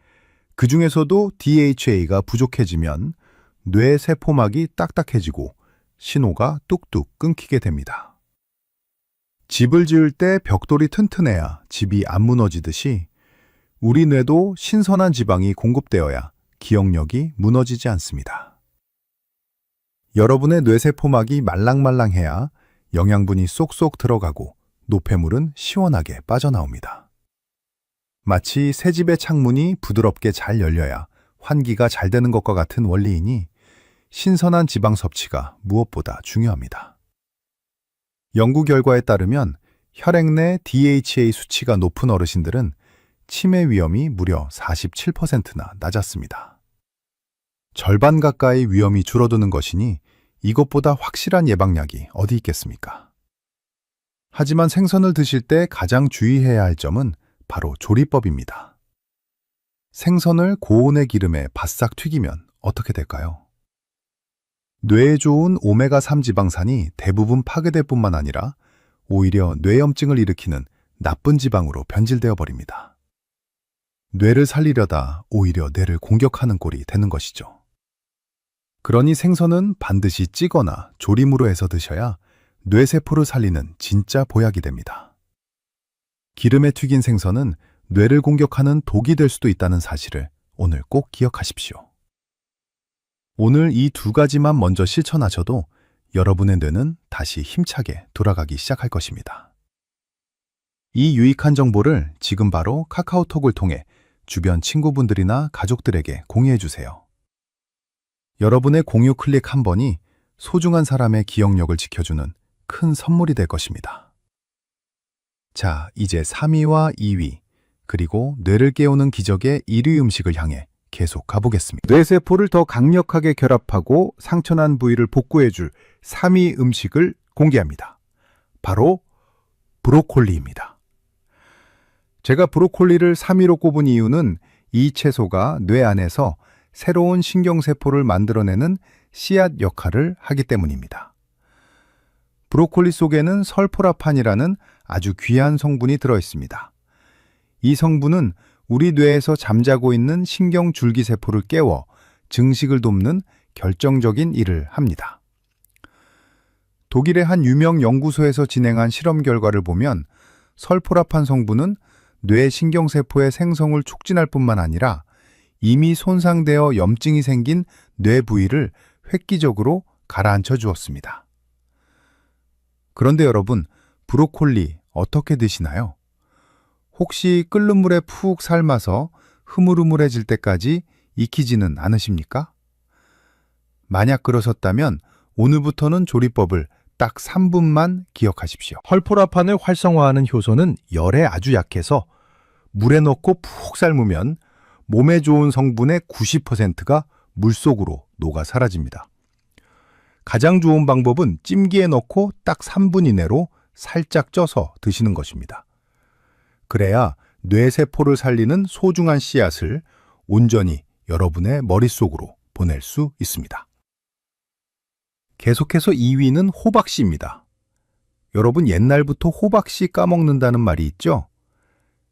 그 중에서도 DHA가 부족해지면 뇌세포막이 딱딱해지고 신호가 뚝뚝 끊기게 됩니다. 집을 지을 때 벽돌이 튼튼해야 집이 안 무너지듯이 우리 뇌도 신선한 지방이 공급되어야 기억력이 무너지지 않습니다. 여러분의 뇌세포막이 말랑말랑해야 영양분이 쏙쏙 들어가고 노폐물은 시원하게 빠져나옵니다. 마치 새 집의 창문이 부드럽게 잘 열려야 환기가 잘 되는 것과 같은 원리이니 신선한 지방 섭취가 무엇보다 중요합니다. 연구 결과에 따르면 혈액 내 DHA 수치가 높은 어르신들은 치매 위험이 무려 47%나 낮았습니다. 절반 가까이 위험이 줄어드는 것이니 이것보다 확실한 예방약이 어디 있겠습니까? 하지만 생선을 드실 때 가장 주의해야 할 점은 바로 조리법입니다. 생선을 고온의 기름에 바싹 튀기면 어떻게 될까요? 뇌에 좋은 오메가3 지방산이 대부분 파괴될 뿐만 아니라 오히려 뇌염증을 일으키는 나쁜 지방으로 변질되어 버립니다. 뇌를 살리려다 오히려 뇌를 공격하는 꼴이 되는 것이죠. 그러니 생선은 반드시 찌거나 조림으로 해서 드셔야 뇌세포를 살리는 진짜 보약이 됩니다. 기름에 튀긴 생선은 뇌를 공격하는 독이 될 수도 있다는 사실을 오늘 꼭 기억하십시오. 오늘 이 2가지만 먼저 실천하셔도 여러분의 뇌는 다시 힘차게 돌아가기 시작할 것입니다. 이 유익한 정보를 지금 바로 카카오톡을 통해 주변 친구분들이나 가족들에게 공유해 주세요. 여러분의 공유 클릭 한 번이 소중한 사람의 기억력을 지켜주는 큰 선물이 될 것입니다. 자, 이제 3위와 2위, 그리고 뇌를 깨우는 기적의 1위 음식을 향해 계속 가보겠습니다. 뇌세포를 더 강력하게 결합하고 상처난 부위를 복구해줄 3위 음식을 공개합니다. 바로 브로콜리입니다. 제가 브로콜리를 3위로 꼽은 이유는 이 채소가 뇌 안에서 새로운 신경세포를 만들어내는 씨앗 역할을 하기 때문입니다. 브로콜리 속에는 설포라판이라는 아주 귀한 성분이 들어있습니다. 이 성분은 우리 뇌에서 잠자고 있는 신경줄기세포를 깨워 증식을 돕는 결정적인 일을 합니다. 독일의 한 유명 연구소에서 진행한 실험 결과를 보면 설포라판 성분은 뇌 신경세포의 생성을 촉진할 뿐만 아니라 이미 손상되어 염증이 생긴 뇌 부위를 획기적으로 가라앉혀 주었습니다. 그런데 여러분, 브로콜리 어떻게 드시나요? 혹시 끓는 물에 푹 삶아서 흐물흐물해질 때까지 익히지는 않으십니까? 만약 그러셨다면 오늘부터는 조리법을 딱 3분만 기억하십시오. 헐포라판을 활성화하는 효소는 열에 아주 약해서 물에 넣고 푹 삶으면 몸에 좋은 성분의 90%가 물속으로 녹아 사라집니다. 가장 좋은 방법은 찜기에 넣고 딱 3분 이내로 살짝 쪄서 드시는 것입니다. 그래야 뇌세포를 살리는 소중한 씨앗을 온전히 여러분의 머릿속으로 보낼 수 있습니다. 계속해서 2위는 호박씨입니다. 여러분, 옛날부터 호박씨 까먹는다는 말이 있죠?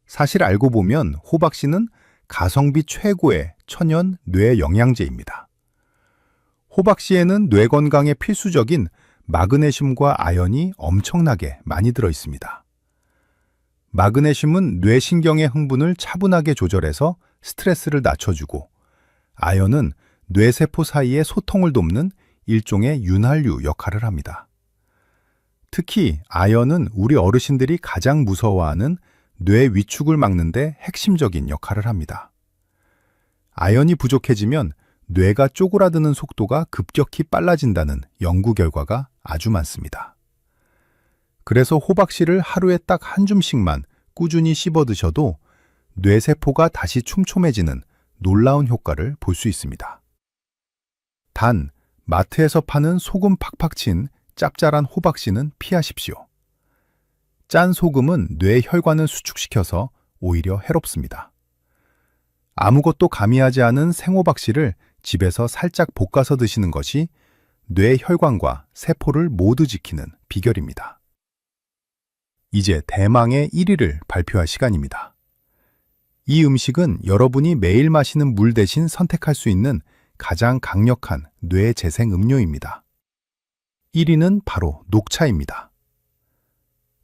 사실 알고 보면 호박씨는 가성비 최고의 천연 뇌 영양제입니다. 호박씨에는 뇌 건강에 필수적인 마그네슘과 아연이 엄청나게 많이 들어 있습니다. 마그네슘은 뇌신경의 흥분을 차분하게 조절해서 스트레스를 낮춰주고, 아연은 뇌세포 사이의 소통을 돕는 일종의 윤활유 역할을 합니다. 특히 아연은 우리 어르신들이 가장 무서워하는 뇌 위축을 막는 데 핵심적인 역할을 합니다. 아연이 부족해지면 뇌가 쪼그라드는 속도가 급격히 빨라진다는 연구 결과가 아주 많습니다. 그래서 호박씨를 하루에 딱 한 줌씩만 꾸준히 씹어 드셔도 뇌세포가 다시 촘촘해지는 놀라운 효과를 볼 수 있습니다. 단, 마트에서 파는 소금 팍팍 친 짭짤한 호박씨는 피하십시오. 짠 소금은 뇌 혈관을 수축시켜서 오히려 해롭습니다. 아무것도 가미하지 않은 생호박씨를 집에서 살짝 볶아서 드시는 것이 뇌 혈관과 세포를 모두 지키는 비결입니다. 이제 대망의 1위를 발표할 시간입니다. 이 음식은 여러분이 매일 마시는 물 대신 선택할 수 있는 가장 강력한 뇌 재생 음료입니다. 1위는 바로 녹차입니다.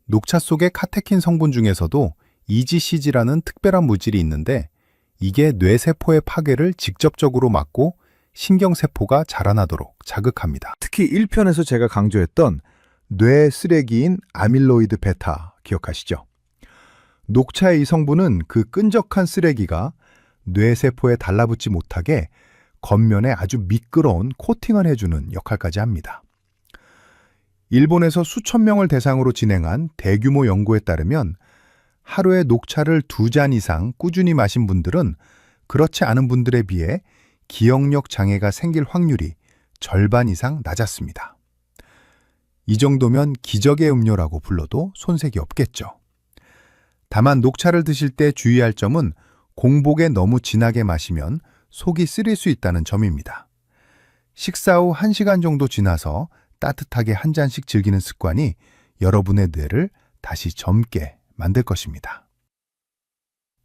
녹차 속의 카테킨 성분 중에서도 EGCG라는 특별한 물질이 있는데, 이게 뇌세포의 파괴를 직접적으로 막고 신경세포가 자라나도록 자극합니다. 특히 1편에서 제가 강조했던 뇌 쓰레기인 아밀로이드 베타 기억하시죠? 녹차의 이 성분은 그 끈적한 쓰레기가 뇌세포에 달라붙지 못하게 겉면에 아주 미끄러운 코팅을 해주는 역할까지 합니다. 일본에서 수천 명을 대상으로 진행한 대규모 연구에 따르면 하루에 녹차를 2잔 이상 꾸준히 마신 분들은 그렇지 않은 분들에 비해 기억력 장애가 생길 확률이 절반 이상 낮았습니다. 이 정도면 기적의 음료라고 불러도 손색이 없겠죠. 다만 녹차를 드실 때 주의할 점은 공복에 너무 진하게 마시면 속이 쓰릴 수 있다는 점입니다. 식사 후 1시간 정도 지나서 따뜻하게 한 잔씩 즐기는 습관이 여러분의 뇌를 다시 젊게 만들 것입니다.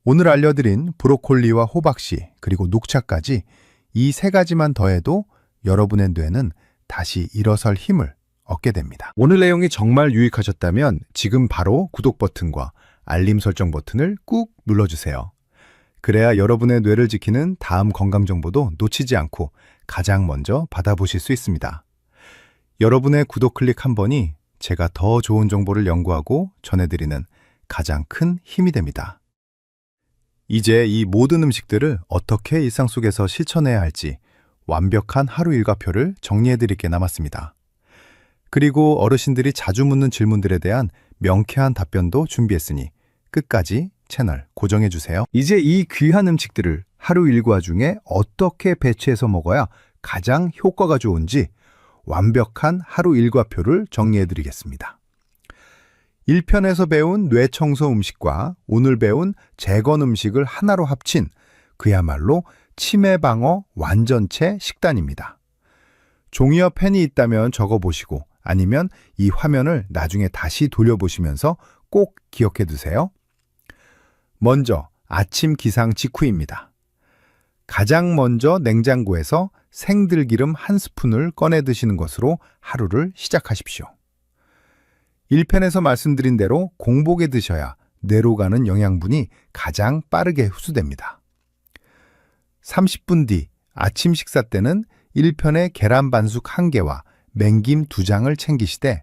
오늘 알려드린 브로콜리와 호박씨 그리고 녹차까지 이 3가지만 더해도 여러분의 뇌는 다시 일어설 힘을 얻게 됩니다. 오늘 내용이 정말 유익하셨다면 지금 바로 구독 버튼과 알림 설정 버튼을 꾹 눌러주세요. 그래야 여러분의 뇌를 지키는 다음 건강 정보도 놓치지 않고 가장 먼저 받아보실 수 있습니다. 여러분의 구독 클릭 한 번이 제가 더 좋은 정보를 연구하고 전해드리는 가장 큰 힘이 됩니다. 이제 이 모든 음식들을 어떻게 일상 속에서 실천해야 할지 완벽한 하루 일과표를 정리해드릴 게 남았습니다. 그리고 어르신들이 자주 묻는 질문들에 대한 명쾌한 답변도 준비했으니 끝까지 채널 고정해주세요. 이제 이 귀한 음식들을 하루 일과 중에 어떻게 배치해서 먹어야 가장 효과가 좋은지 완벽한 하루 일과표를 정리해드리겠습니다. 1편에서 배운 뇌청소 음식과 오늘 배운 재건 음식을 하나로 합친 그야말로 치매 방어 완전체 식단입니다. 종이와 펜이 있다면 적어보시고 아니면 이 화면을 나중에 다시 돌려보시면서 꼭 기억해 두세요. 먼저 아침 기상 직후입니다. 가장 먼저 냉장고에서 생들기름 1스푼을 꺼내 드시는 것으로 하루를 시작하십시오. 1편에서 말씀드린 대로 공복에 드셔야 뇌로 가는 영양분이 가장 빠르게 흡수됩니다. 30분 뒤 아침 식사 때는 1편의 계란 반숙 1개와 맹김 2장을 챙기시되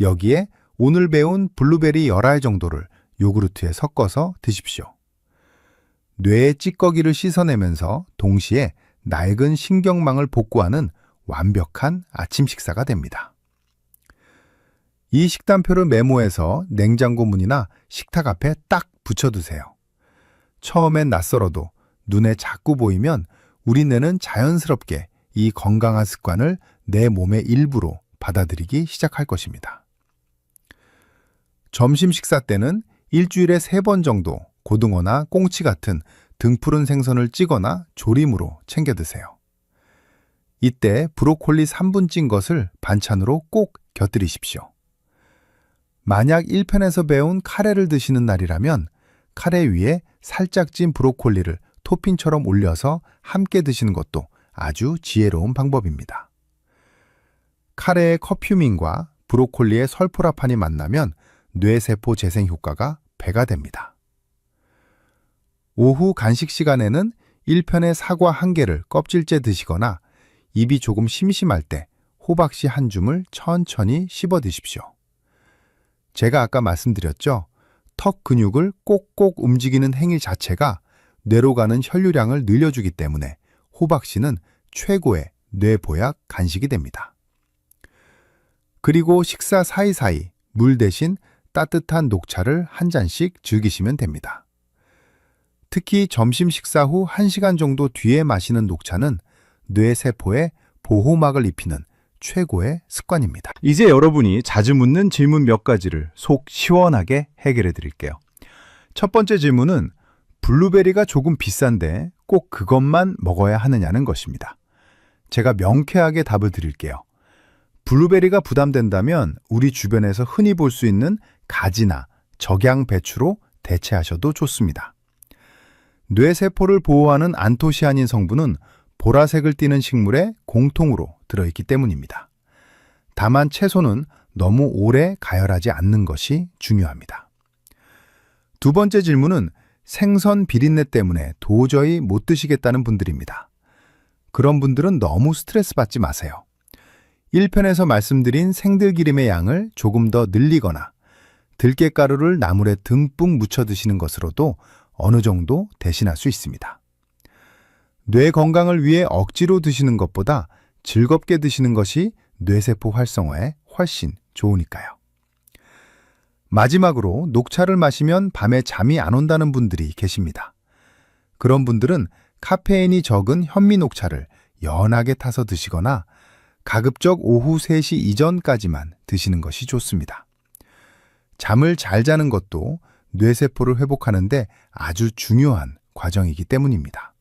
여기에 오늘 배운 블루베리 10알 정도를 요구르트에 섞어서 드십시오. 뇌의 찌꺼기를 씻어내면서 동시에 낡은 신경망을 복구하는 완벽한 아침 식사가 됩니다. 이 식단표를 메모해서 냉장고 문이나 식탁 앞에 딱 붙여두세요. 처음엔 낯설어도 눈에 자꾸 보이면 우리 뇌는 자연스럽게 이 건강한 습관을 내 몸의 일부로 받아들이기 시작할 것입니다. 점심 식사 때는 일주일에 3번 정도 고등어나 꽁치 같은 등푸른 생선을 찌거나 조림으로 챙겨 드세요. 이때 브로콜리 3분 찐 것을 반찬으로 꼭 곁들이십시오. 만약 1편에서 배운 카레를 드시는 날이라면 카레 위에 살짝 찐 브로콜리를 토핑처럼 올려서 함께 드시는 것도 아주 지혜로운 방법입니다. 카레의 커큐민과 브로콜리의 설포라판이 만나면 뇌세포 재생 효과가 배가 됩니다. 오후 간식 시간에는 1편의 사과 1개를 껍질째 드시거나 입이 조금 심심할 때 호박씨 한 줌을 천천히 씹어 드십시오. 제가 아까 말씀드렸죠. 턱 근육을 꼭꼭 움직이는 행위 자체가 뇌로 가는 혈류량을 늘려주기 때문에 호박씨는 최고의 뇌보약 간식이 됩니다. 그리고 식사 사이사이 물 대신 따뜻한 녹차를 한 잔씩 즐기시면 됩니다. 특히 점심 식사 후 1시간 정도 뒤에 마시는 녹차는 뇌세포에 보호막을 입히는 최고의 습관입니다. 이제 여러분이 자주 묻는 질문 몇 가지를 속 시원하게 해결해 드릴게요. 첫 번째 질문은 블루베리가 조금 비싼데 꼭 그것만 먹어야 하느냐는 것입니다. 제가 명쾌하게 답을 드릴게요. 블루베리가 부담된다면 우리 주변에서 흔히 볼 수 있는 가지나 적양 배추로 대체하셔도 좋습니다. 뇌세포를 보호하는 안토시아닌 성분은 보라색을 띠는 식물에 공통으로 들어있기 때문입니다. 다만 채소는 너무 오래 가열하지 않는 것이 중요합니다. 두 번째 질문은 생선 비린내 때문에 도저히 못 드시겠다는 분들입니다. 그런 분들은 너무 스트레스 받지 마세요. 1편에서 말씀드린 생들기름의 양을 조금 더 늘리거나 들깨가루를 나물에 듬뿍 묻혀 드시는 것으로도 어느 정도 대신할 수 있습니다. 뇌 건강을 위해 억지로 드시는 것보다 즐겁게 드시는 것이 뇌세포 활성화에 훨씬 좋으니까요. 마지막으로 녹차를 마시면 밤에 잠이 안 온다는 분들이 계십니다. 그런 분들은 카페인이 적은 현미 녹차를 연하게 타서 드시거나 가급적 오후 3시 이전까지만 드시는 것이 좋습니다. 잠을 잘 자는 것도 뇌세포를 회복하는데 아주 중요한 과정이기 때문입니다.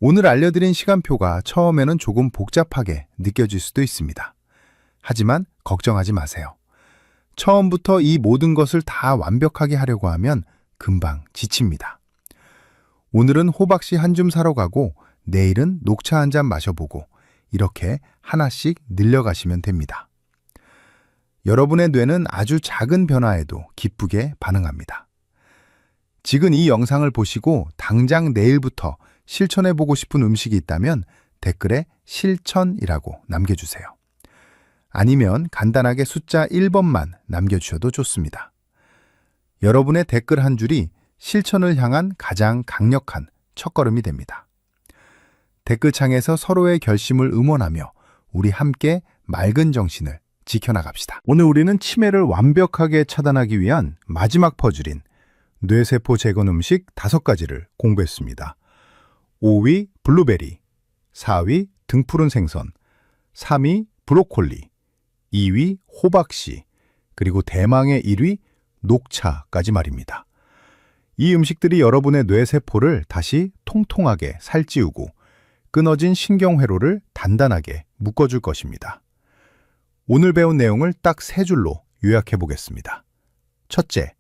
오늘 알려드린 시간표가 처음에는 조금 복잡하게 느껴질 수도 있습니다. 하지만 걱정하지 마세요. 처음부터 이 모든 것을 다 완벽하게 하려고 하면 금방 지칩니다. 오늘은 호박씨 한 줌 사러 가고 내일은 녹차 한 잔 마셔보고 이렇게 하나씩 늘려가시면 됩니다. 여러분의 뇌는 아주 작은 변화에도 기쁘게 반응합니다. 지금 이 영상을 보시고 당장 내일부터 실천해보고 싶은 음식이 있다면 댓글에 실천이라고 남겨주세요. 아니면 간단하게 숫자 1번만 남겨주셔도 좋습니다. 여러분의 댓글 한 줄이 실천을 향한 가장 강력한 첫걸음이 됩니다. 댓글창에서 서로의 결심을 응원하며 우리 함께 맑은 정신을 지켜나갑시다. 오늘 우리는 치매를 완벽하게 차단하기 위한 마지막 퍼즐인 뇌세포 재건 음식 5가지를 공부했습니다. 5위 블루베리, 4위 등푸른 생선, 3위 브로콜리, 2위 호박씨, 그리고 대망의 1위 녹차까지 말입니다. 이 음식들이 여러분의 뇌세포를 다시 통통하게 살찌우고 끊어진 신경회로를 단단하게 묶어줄 것입니다. 오늘 배운 내용을 딱 3줄로 요약해 보겠습니다. 첫째,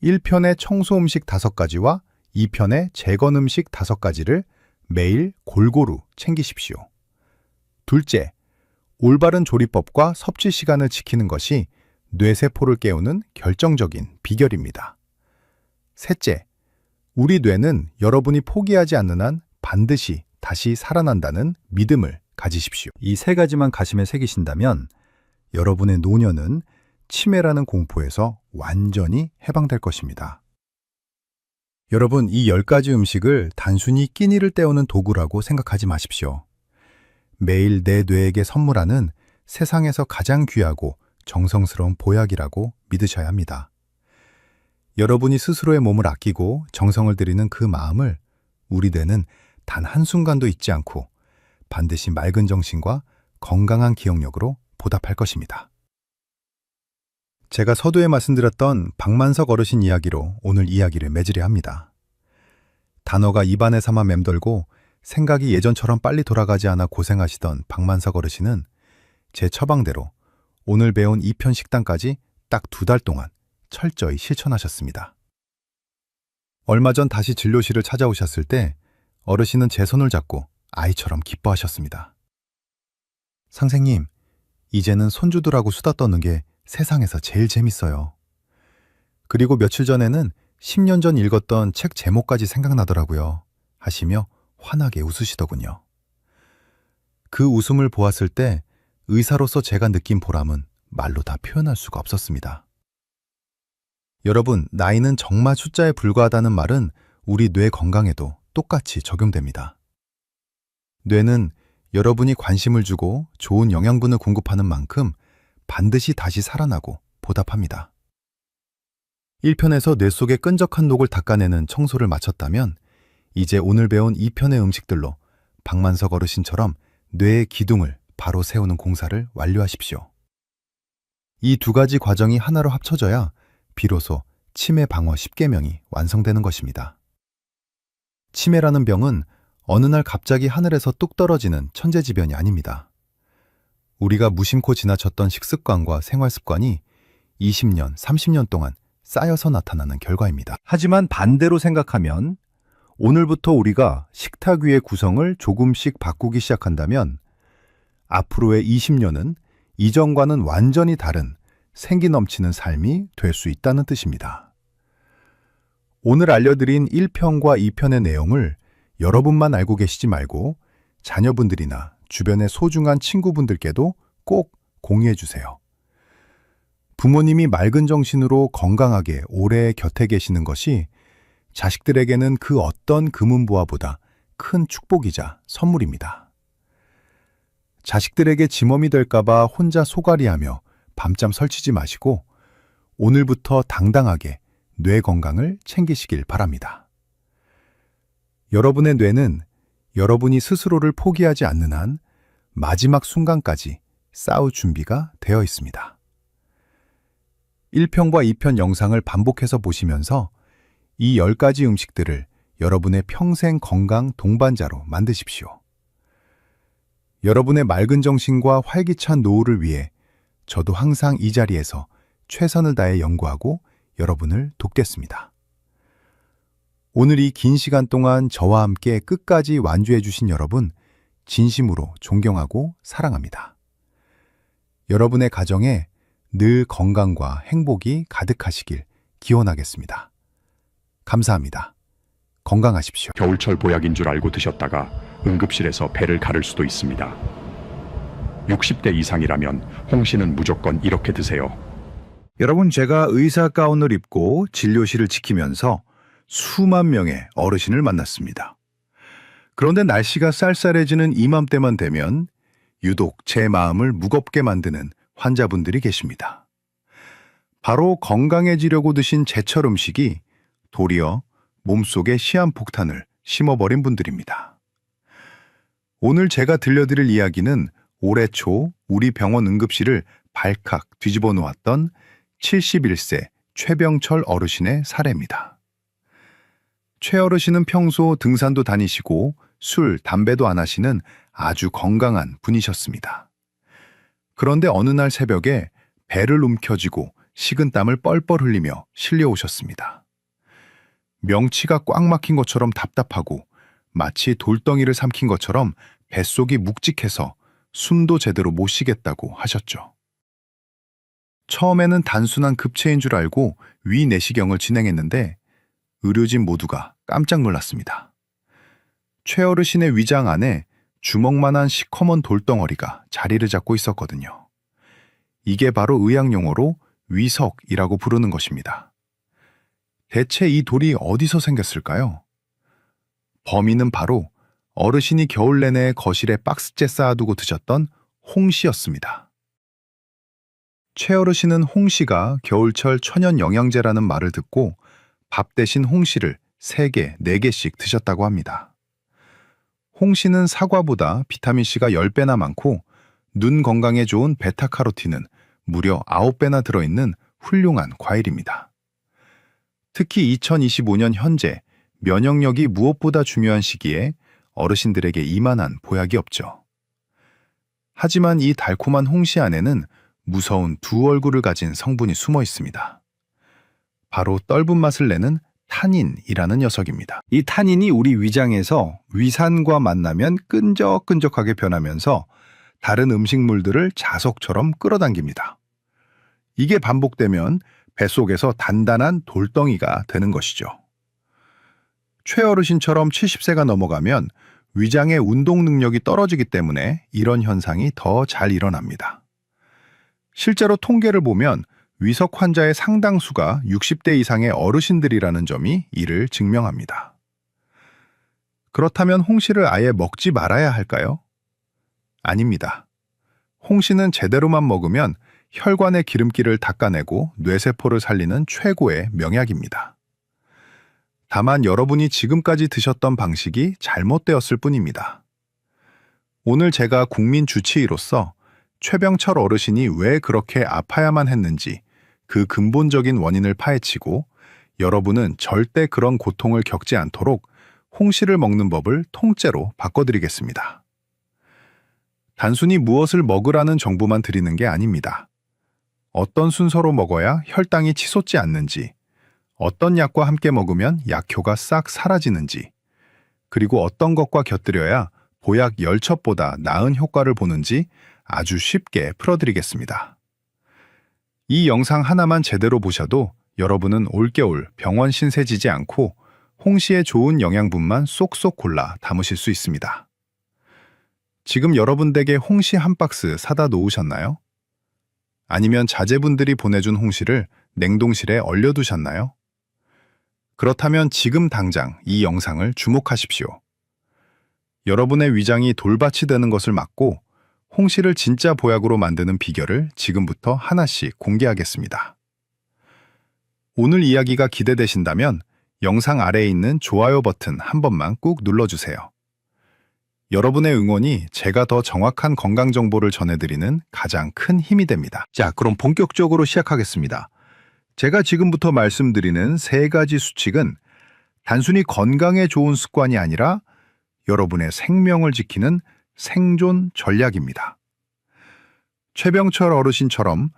1편의 청소 음식 5가지와 2편의 재건 음식 5가지를 매일 골고루 챙기십시오. 둘째, 올바른 조리법과 섭취 시간을 지키는 것이 뇌세포를 깨우는 결정적인 비결입니다. 셋째, 우리 뇌는 여러분이 포기하지 않는 한 반드시 다시 살아난다는 믿음을 가지십시오. 이 세 가지만 가슴에 새기신다면 여러분의 노년은 치매라는 공포에서 완전히 해방될 것입니다. 여러분, 이 10가지 음식을 단순히 끼니를 때우는 도구라고 생각하지 마십시오. 매일 내 뇌에게 선물하는 세상에서 가장 귀하고 정성스러운 보약이라고 믿으셔야 합니다. 여러분이 스스로의 몸을 아끼고 정성을 들이는 그 마음을 우리 뇌는 단 한순간도 잊지 않고 반드시 맑은 정신과 건강한 기억력으로 보답할 것입니다. 제가 서두에 말씀드렸던 박만석 어르신 이야기로 오늘 이야기를 맺으려 합니다. 단어가 입안에서만 맴돌고 생각이 예전처럼 빨리 돌아가지 않아 고생하시던 박만석 어르신은 제 처방대로 오늘 배운 2편 식단까지 딱 2달 동안 철저히 실천하셨습니다. 얼마 전 다시 진료실을 찾아오셨을 때 어르신은 제 손을 잡고 아이처럼 기뻐하셨습니다. 선생님, 이제는 손주들하고 수다 떠는 게 세상에서 제일 재밌어요. 그리고 며칠 전에는 10년 전 읽었던 책 제목까지 생각나더라고요. 하시며 환하게 웃으시더군요. 그 웃음을 보았을 때 의사로서 제가 느낀 보람은 말로 다 표현할 수가 없었습니다. 여러분, 나이는 정말 숫자에 불과하다는 말은 우리 뇌 건강에도 똑같이 적용됩니다. 뇌는 여러분이 관심을 주고 좋은 영양분을 공급하는 만큼 반드시 다시 살아나고 보답합니다. 1편에서 뇌 속의 끈적한 녹을 닦아내는 청소를 마쳤다면 이제 오늘 배운 2편의 음식들로 박만석 어르신처럼 뇌의 기둥을 바로 세우는 공사를 완료하십시오. 이 2가지 과정이 하나로 합쳐져야 비로소 치매 방어 10계명이 완성되는 것입니다. 치매라는 병은 어느 날 갑자기 하늘에서 뚝 떨어지는 천재지변이 아닙니다. 우리가 무심코 지나쳤던 식습관과 생활습관이 20년, 30년 동안 쌓여서 나타나는 결과입니다. 하지만 반대로 생각하면 오늘부터 우리가 식탁 위의 구성을 조금씩 바꾸기 시작한다면 앞으로의 20년은 이전과는 완전히 다른 생기 넘치는 삶이 될 수 있다는 뜻입니다. 오늘 알려드린 1편과 2편의 내용을 여러분만 알고 계시지 말고 자녀분들이나 주변의 소중한 친구분들께도 꼭 공유해 주세요. 부모님이 맑은 정신으로 건강하게 오래 곁에 계시는 것이 자식들에게는 그 어떤 금은보화보다 큰 축복이자 선물입니다. 자식들에게 짐엄이 될까봐 혼자 소갈이하며 밤잠 설치지 마시고 오늘부터 당당하게 뇌 건강을 챙기시길 바랍니다. 여러분의 뇌는 여러분이 스스로를 포기하지 않는 한 마지막 순간까지 싸울 준비가 되어 있습니다. 1편과 2편 영상을 반복해서 보시면서 이 10가지 음식들을 여러분의 평생 건강 동반자로 만드십시오. 여러분의 맑은 정신과 활기찬 노후를 위해 저도 항상 이 자리에서 최선을 다해 연구하고 여러분을 돕겠습니다. 오늘 이 긴 시간 동안 저와 함께 끝까지 완주해 주신 여러분, 진심으로 존경하고 사랑합니다. 여러분의 가정에 늘 건강과 행복이 가득하시길 기원하겠습니다. 감사합니다. 건강하십시오. 겨울철 보약인 줄 알고 드셨다가 응급실에서 배를 가를 수도 있습니다. 60대 이상이라면 홍시는 무조건 이렇게 드세요. 여러분, 제가 의사 가운을 입고 진료실을 지키면서 수만 명의 어르신을 만났습니다. 그런데 날씨가 쌀쌀해지는 이맘때만 되면 유독 제 마음을 무겁게 만드는 환자분들이 계십니다. 바로 건강해지려고 드신 제철 음식이 도리어 몸속에 시한폭탄을 심어버린 분들입니다. 오늘 제가 들려드릴 이야기는 올해 초 우리 병원 응급실을 발칵 뒤집어 놓았던 71세 최병철 어르신의 사례입니다. 최 어르신은 평소 등산도 다니시고 술, 담배도 안 하시는 아주 건강한 분이셨습니다. 그런데 어느 날 새벽에 배를 움켜쥐고 식은땀을 뻘뻘 흘리며 실려오셨습니다. 명치가 꽉 막힌 것처럼 답답하고 마치 돌덩이를 삼킨 것처럼 뱃속이 묵직해서 숨도 제대로 못 쉬겠다고 하셨죠. 처음에는 단순한 급체인 줄 알고 위 내시경을 진행했는데 의료진 모두가 깜짝 놀랐습니다. 최 어르신의 위장 안에 주먹만한 시커먼 돌덩어리가 자리를 잡고 있었거든요. 이게 바로 의학 용어로 위석이라고 부르는 것입니다. 대체 이 돌이 어디서 생겼을까요? 범인은 바로 어르신이 겨울 내내 거실에 박스째 쌓아두고 드셨던 홍시였습니다. 최 어르신은 홍시가 겨울철 천연 영양제라는 말을 듣고 밥 대신 홍시를 3개, 4개씩 드셨다고 합니다. 홍시는 사과보다 비타민C가 10배나 많고 눈 건강에 좋은 베타카로틴은 무려 9배나 들어있는 훌륭한 과일입니다. 특히 2025년 현재 면역력이 무엇보다 중요한 시기에 어르신들에게 이만한 보약이 없죠. 하지만 이 달콤한 홍시 안에는 무서운 두 얼굴을 가진 성분이 숨어 있습니다. 바로 떫은 맛을 내는 타닌이라는 녀석입니다. 이 타닌이 우리 위장에서 위산과 만나면 끈적끈적하게 변하면서 다른 음식물들을 자석처럼 끌어당깁니다. 이게 반복되면 뱃속에서 단단한 돌덩이가 되는 것이죠. 최 어르신처럼 70세가 넘어가면 위장의 운동 능력이 떨어지기 때문에 이런 현상이 더 잘 일어납니다. 실제로 통계를 보면 위석 환자의 상당수가 60대 이상의 어르신들이라는 점이 이를 증명합니다. 그렇다면 홍시를 아예 먹지 말아야 할까요? 아닙니다. 홍시는 제대로만 먹으면 혈관의 기름기를 닦아내고 뇌세포를 살리는 최고의 명약입니다. 다만 여러분이 지금까지 드셨던 방식이 잘못되었을 뿐입니다. 오늘 제가 국민 주치의로서 최병철 어르신이 왜 그렇게 아파야만 했는지 그 근본적인 원인을 파헤치고 여러분은 절대 그런 고통을 겪지 않도록 홍시를 먹는 법을 통째로 바꿔드리겠습니다. 단순히 무엇을 먹으라는 정보만 드리는 게 아닙니다. 어떤 순서로 먹어야 혈당이 치솟지 않는지, 어떤 약과 함께 먹으면 약효가 싹 사라지는지, 그리고 어떤 것과 곁들여야 보약 10첩보다 나은 효과를 보는지 아주 쉽게 풀어드리겠습니다. 이 영상 하나만 제대로 보셔도 여러분은 올겨울 병원 신세지지 않고 홍시의 좋은 영양분만 쏙쏙 골라 담으실 수 있습니다. 지금 여러분 댁에 홍시 한 박스 사다 놓으셨나요? 아니면 자제분들이 보내준 홍시를 냉동실에 얼려두셨나요? 그렇다면 지금 당장 이 영상을 주목하십시오. 여러분의 위장이 돌밭이 되는 것을 막고 홍시를 진짜 보약으로 만드는 비결을 지금부터 하나씩 공개하겠습니다. 오늘 이야기가 기대되신다면 영상 아래에 있는 좋아요 버튼 한 번만 꾹 눌러주세요. 여러분의 응원이 제가 더 정확한 건강 정보를 전해드리는 가장 큰 힘이 됩니다. 자, 그럼 본격적으로 시작하겠습니다. 제가 지금부터 말씀드리는 3가지 수칙은 단순히 건강에 좋은 습관이 아니라 여러분의 생명을 지키는 생존 전략입니다. 최병철 어르신처럼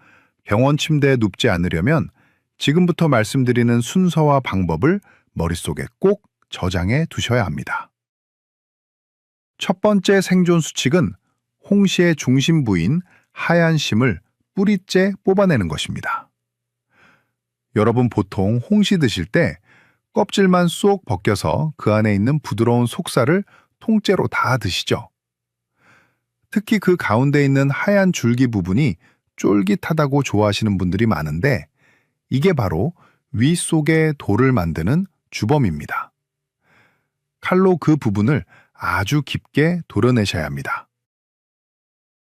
병원 침대에 눕지 않으려면 지금부터 말씀드리는 순서와 방법을 머릿속에 꼭 저장해 두셔야 합니다. 첫 번째 생존 수칙은 홍시의 중심 부인 하얀 심을 뿌리째 뽑아내는 것입니다. 여러분 보통 홍시 드실 때 껍질만 쏙 벗겨서 그 안에 있는 부드러운 속살을 통째로 다 드시죠. 특히 그 가운데 있는 하얀 줄기 부분이 쫄깃하다고 좋아하시는 분들이 많은데 이게 바로 위 속의 돌을 만드는 주범입니다. 칼로 그 부분을 아주 깊게 도려내셔야 합니다.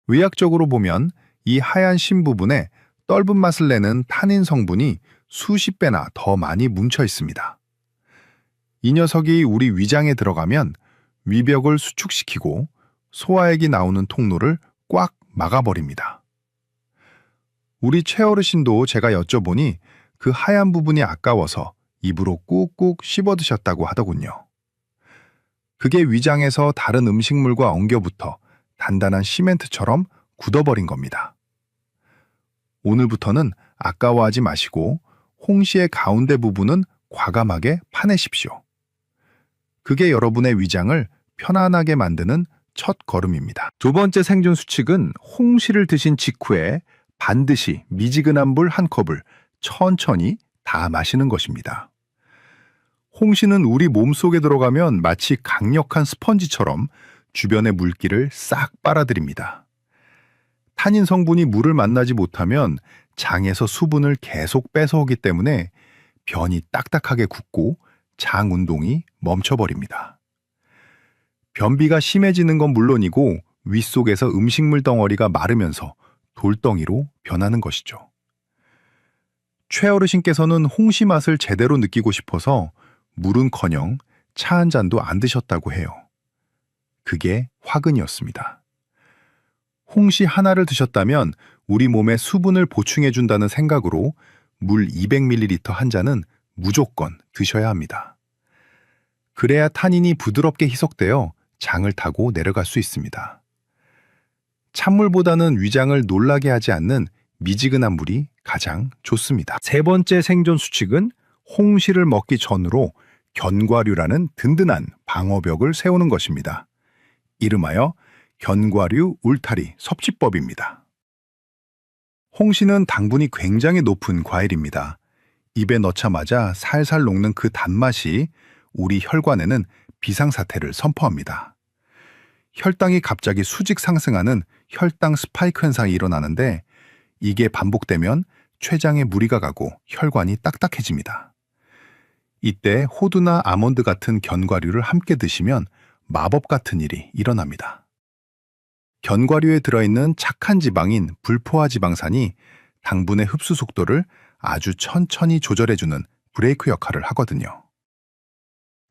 의학적으로 보면 이 하얀 심 부분에 떫은 맛을 내는 타닌 성분이 수십 배나 더 많이 뭉쳐 있습니다. 이 녀석이 우리 위장에 들어가면 위벽을 수축시키고 소화액이 나오는 통로를 꽉 막아버립니다. 우리 최 어르신도 제가 여쭤보니 그 하얀 부분이 아까워서 입으로 꾹꾹 씹어 드셨다고 하더군요. 그게 위장에서 다른 음식물과 엉겨붙어 단단한 시멘트처럼 굳어버린 겁니다. 오늘부터는 아까워하지 마시고 홍시의 가운데 부분은 과감하게 파내십시오. 그게 여러분의 위장을 편안하게 만드는 첫 걸음입니다. 두 번째 생존 수칙은 홍시를 드신 직후에 반드시 미지근한 물 한 컵을 천천히 다 마시는 것입니다. 홍시는 우리 몸속에 들어가면 마치 강력한 스펀지처럼 주변의 물기를 싹 빨아들입니다. 타닌 성분이 물을 만나지 못하면 장에서 수분을 계속 뺏어오기 때문에 변이 딱딱하게 굳고 장 운동이 멈춰버립니다. 변비가 심해지는 건 물론이고 윗속에서 음식물 덩어리가 마르면서 돌덩이로 변하는 것이죠. 최어르신께서는 홍시 맛을 제대로 느끼고 싶어서 물은커녕 차 한 잔도 안 드셨다고 해요. 그게 화근이었습니다. 홍시 하나를 드셨다면 우리 몸에 수분을 보충해준다는 생각으로 물 200ml 한 잔은 무조건 드셔야 합니다. 그래야 타닌이 부드럽게 희석되어 장을 타고 내려갈 수 있습니다. 찬물보다는 위장을 놀라게 하지 않는 미지근한 물이 가장 좋습니다. 세 번째 생존 수칙은 홍시를 먹기 전으로 견과류라는 든든한 방어벽을 세우는 것입니다. 이름하여 견과류 울타리 섭취법입니다. 홍시는 당분이 굉장히 높은 과일입니다. 입에 넣자마자 살살 녹는 그 단맛이 우리 혈관에는 비상사태를 선포합니다. 혈당이 갑자기 수직 상승하는 혈당 스파이크 현상이 일어나는데 이게 반복되면 췌장에 무리가 가고 혈관이 딱딱해집니다. 이때 호두나 아몬드 같은 견과류를 함께 드시면 마법 같은 일이 일어납니다. 견과류에 들어있는 착한 지방인 불포화 지방산이 당분의 흡수 속도를 아주 천천히 조절해주는 브레이크 역할을 하거든요.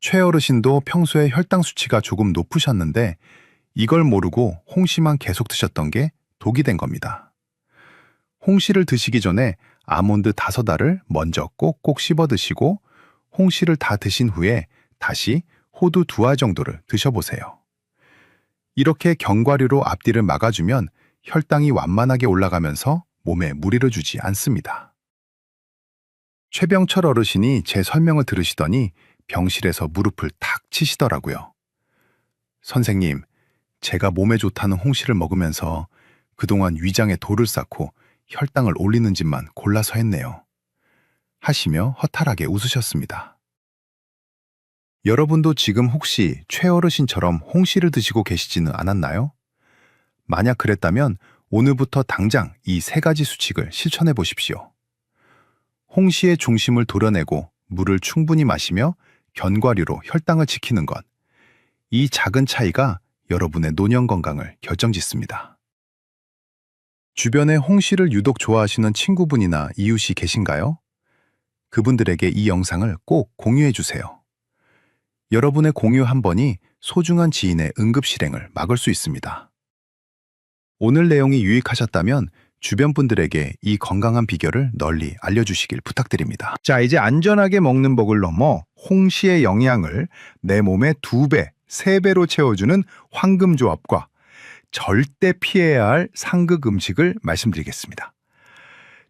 최어르신도 평소에 혈당 수치가 조금 높으셨는데 이걸 모르고 홍시만 계속 드셨던 게 독이 된 겁니다. 홍시를 드시기 전에 아몬드 5알을 먼저 꼭꼭 씹어 드시고 홍시를 다 드신 후에 다시 호두 2알 정도를 드셔보세요. 이렇게 견과류로 앞뒤를 막아주면 혈당이 완만하게 올라가면서 몸에 무리를 주지 않습니다. 최병철 어르신이 제 설명을 들으시더니 병실에서 무릎을 탁 치시더라고요. 선생님, 제가 몸에 좋다는 홍시를 먹으면서 그동안 위장에 돌을 쌓고 혈당을 올리는 짓만 골라서 했네요. 하시며 허탈하게 웃으셨습니다. 여러분도 지금 혹시 최어르신처럼 홍시를 드시고 계시지는 않았나요? 만약 그랬다면 오늘부터 당장 이 3가지 수칙을 실천해 보십시오. 홍시의 중심을 도려내고 물을 충분히 마시며 견과류로 혈당을 지키는 것. 이 작은 차이가 여러분의 노년 건강을 결정짓습니다. 주변에 홍시를 유독 좋아하시는 친구분이나 이웃이 계신가요? 그분들에게 이 영상을 꼭 공유해 주세요. 여러분의 공유 한 번이 소중한 지인의 응급실행을 막을 수 있습니다. 오늘 내용이 유익하셨다면 주변 분들에게 이 건강한 비결을 널리 알려주시길 부탁드립니다. 자, 이제 안전하게 먹는 법을 넘어 홍시의 영양을 내 몸에 2배, 3배로 채워주는 황금조합과 절대 피해야 할 상극 음식을 말씀드리겠습니다.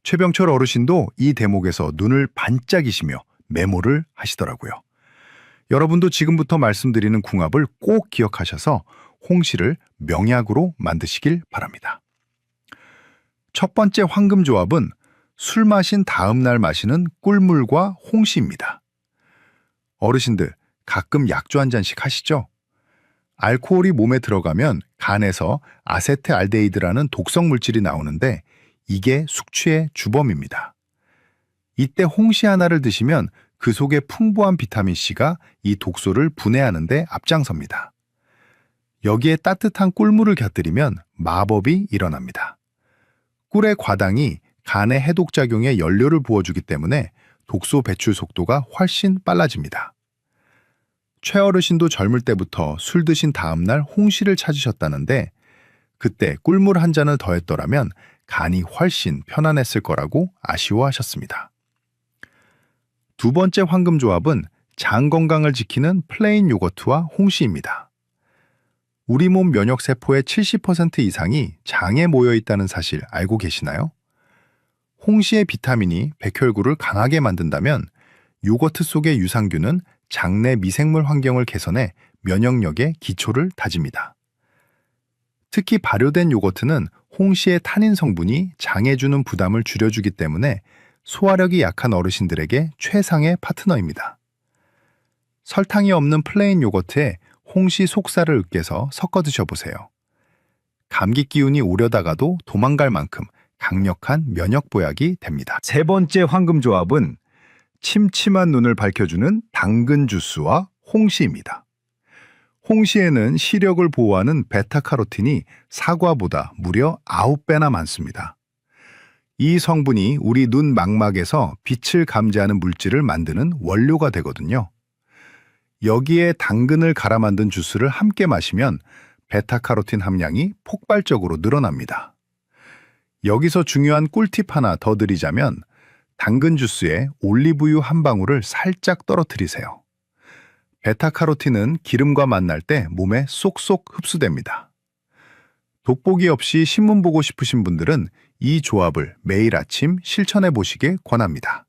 최병철 어르신도 이 대목에서 눈을 반짝이시며 메모를 하시더라고요. 여러분도 지금부터 말씀드리는 궁합을 꼭 기억하셔서 홍시를 명약으로 만드시길 바랍니다. 첫 번째 황금조합은 술 마신 다음 날 마시는 꿀물과 홍시입니다. 어르신들 가끔 약주 한 잔씩 하시죠? 알코올이 몸에 들어가면 간에서 아세트알데히드라는 독성 물질이 나오는데 이게 숙취의 주범입니다. 이때 홍시 하나를 드시면 그 속에 풍부한 비타민C가 이 독소를 분해하는 데 앞장섭니다. 여기에 따뜻한 꿀물을 곁들이면 마법이 일어납니다. 꿀의 과당이 간의 해독작용에 연료를 부어주기 때문에 독소 배출 속도가 훨씬 빨라집니다. 최어르신도 젊을 때부터 술 드신 다음 날 홍시를 찾으셨다는데 그때 꿀물 한 잔을 더했더라면 간이 훨씬 편안했을 거라고 아쉬워하셨습니다. 두 번째 황금조합은 장 건강을 지키는 플레인 요거트와 홍시입니다. 우리 몸 면역세포의 70% 이상이 장에 모여 있다는 사실 알고 계시나요? 홍시의 비타민이 백혈구를 강하게 만든다면 요거트 속의 유산균은 장내 미생물 환경을 개선해 면역력의 기초를 다집니다. 특히 발효된 요거트는 홍시의 타닌 성분이 장에 주는 부담을 줄여주기 때문에 소화력이 약한 어르신들에게 최상의 파트너입니다. 설탕이 없는 플레인 요거트에 홍시 속살을 으깨서 섞어 드셔보세요. 감기 기운이 오려다가도 도망갈 만큼 강력한 면역 보약이 됩니다. 세 번째 황금 조합은 침침한 눈을 밝혀주는 당근 주스와 홍시입니다. 홍시에는 시력을 보호하는 베타카로틴이 사과보다 무려 9배나 많습니다. 이 성분이 우리 눈 망막에서 빛을 감지하는 물질을 만드는 원료가 되거든요. 여기에 당근을 갈아 만든 주스를 함께 마시면 베타카로틴 함량이 폭발적으로 늘어납니다. 여기서 중요한 꿀팁 하나 더 드리자면 당근 주스에 올리브유 한 방울을 살짝 떨어뜨리세요. 베타카로틴은 기름과 만날 때 몸에 쏙쏙 흡수됩니다. 돋보기 없이 신문 보고 싶으신 분들은 이 조합을 매일 아침 실천해 보시길 권합니다.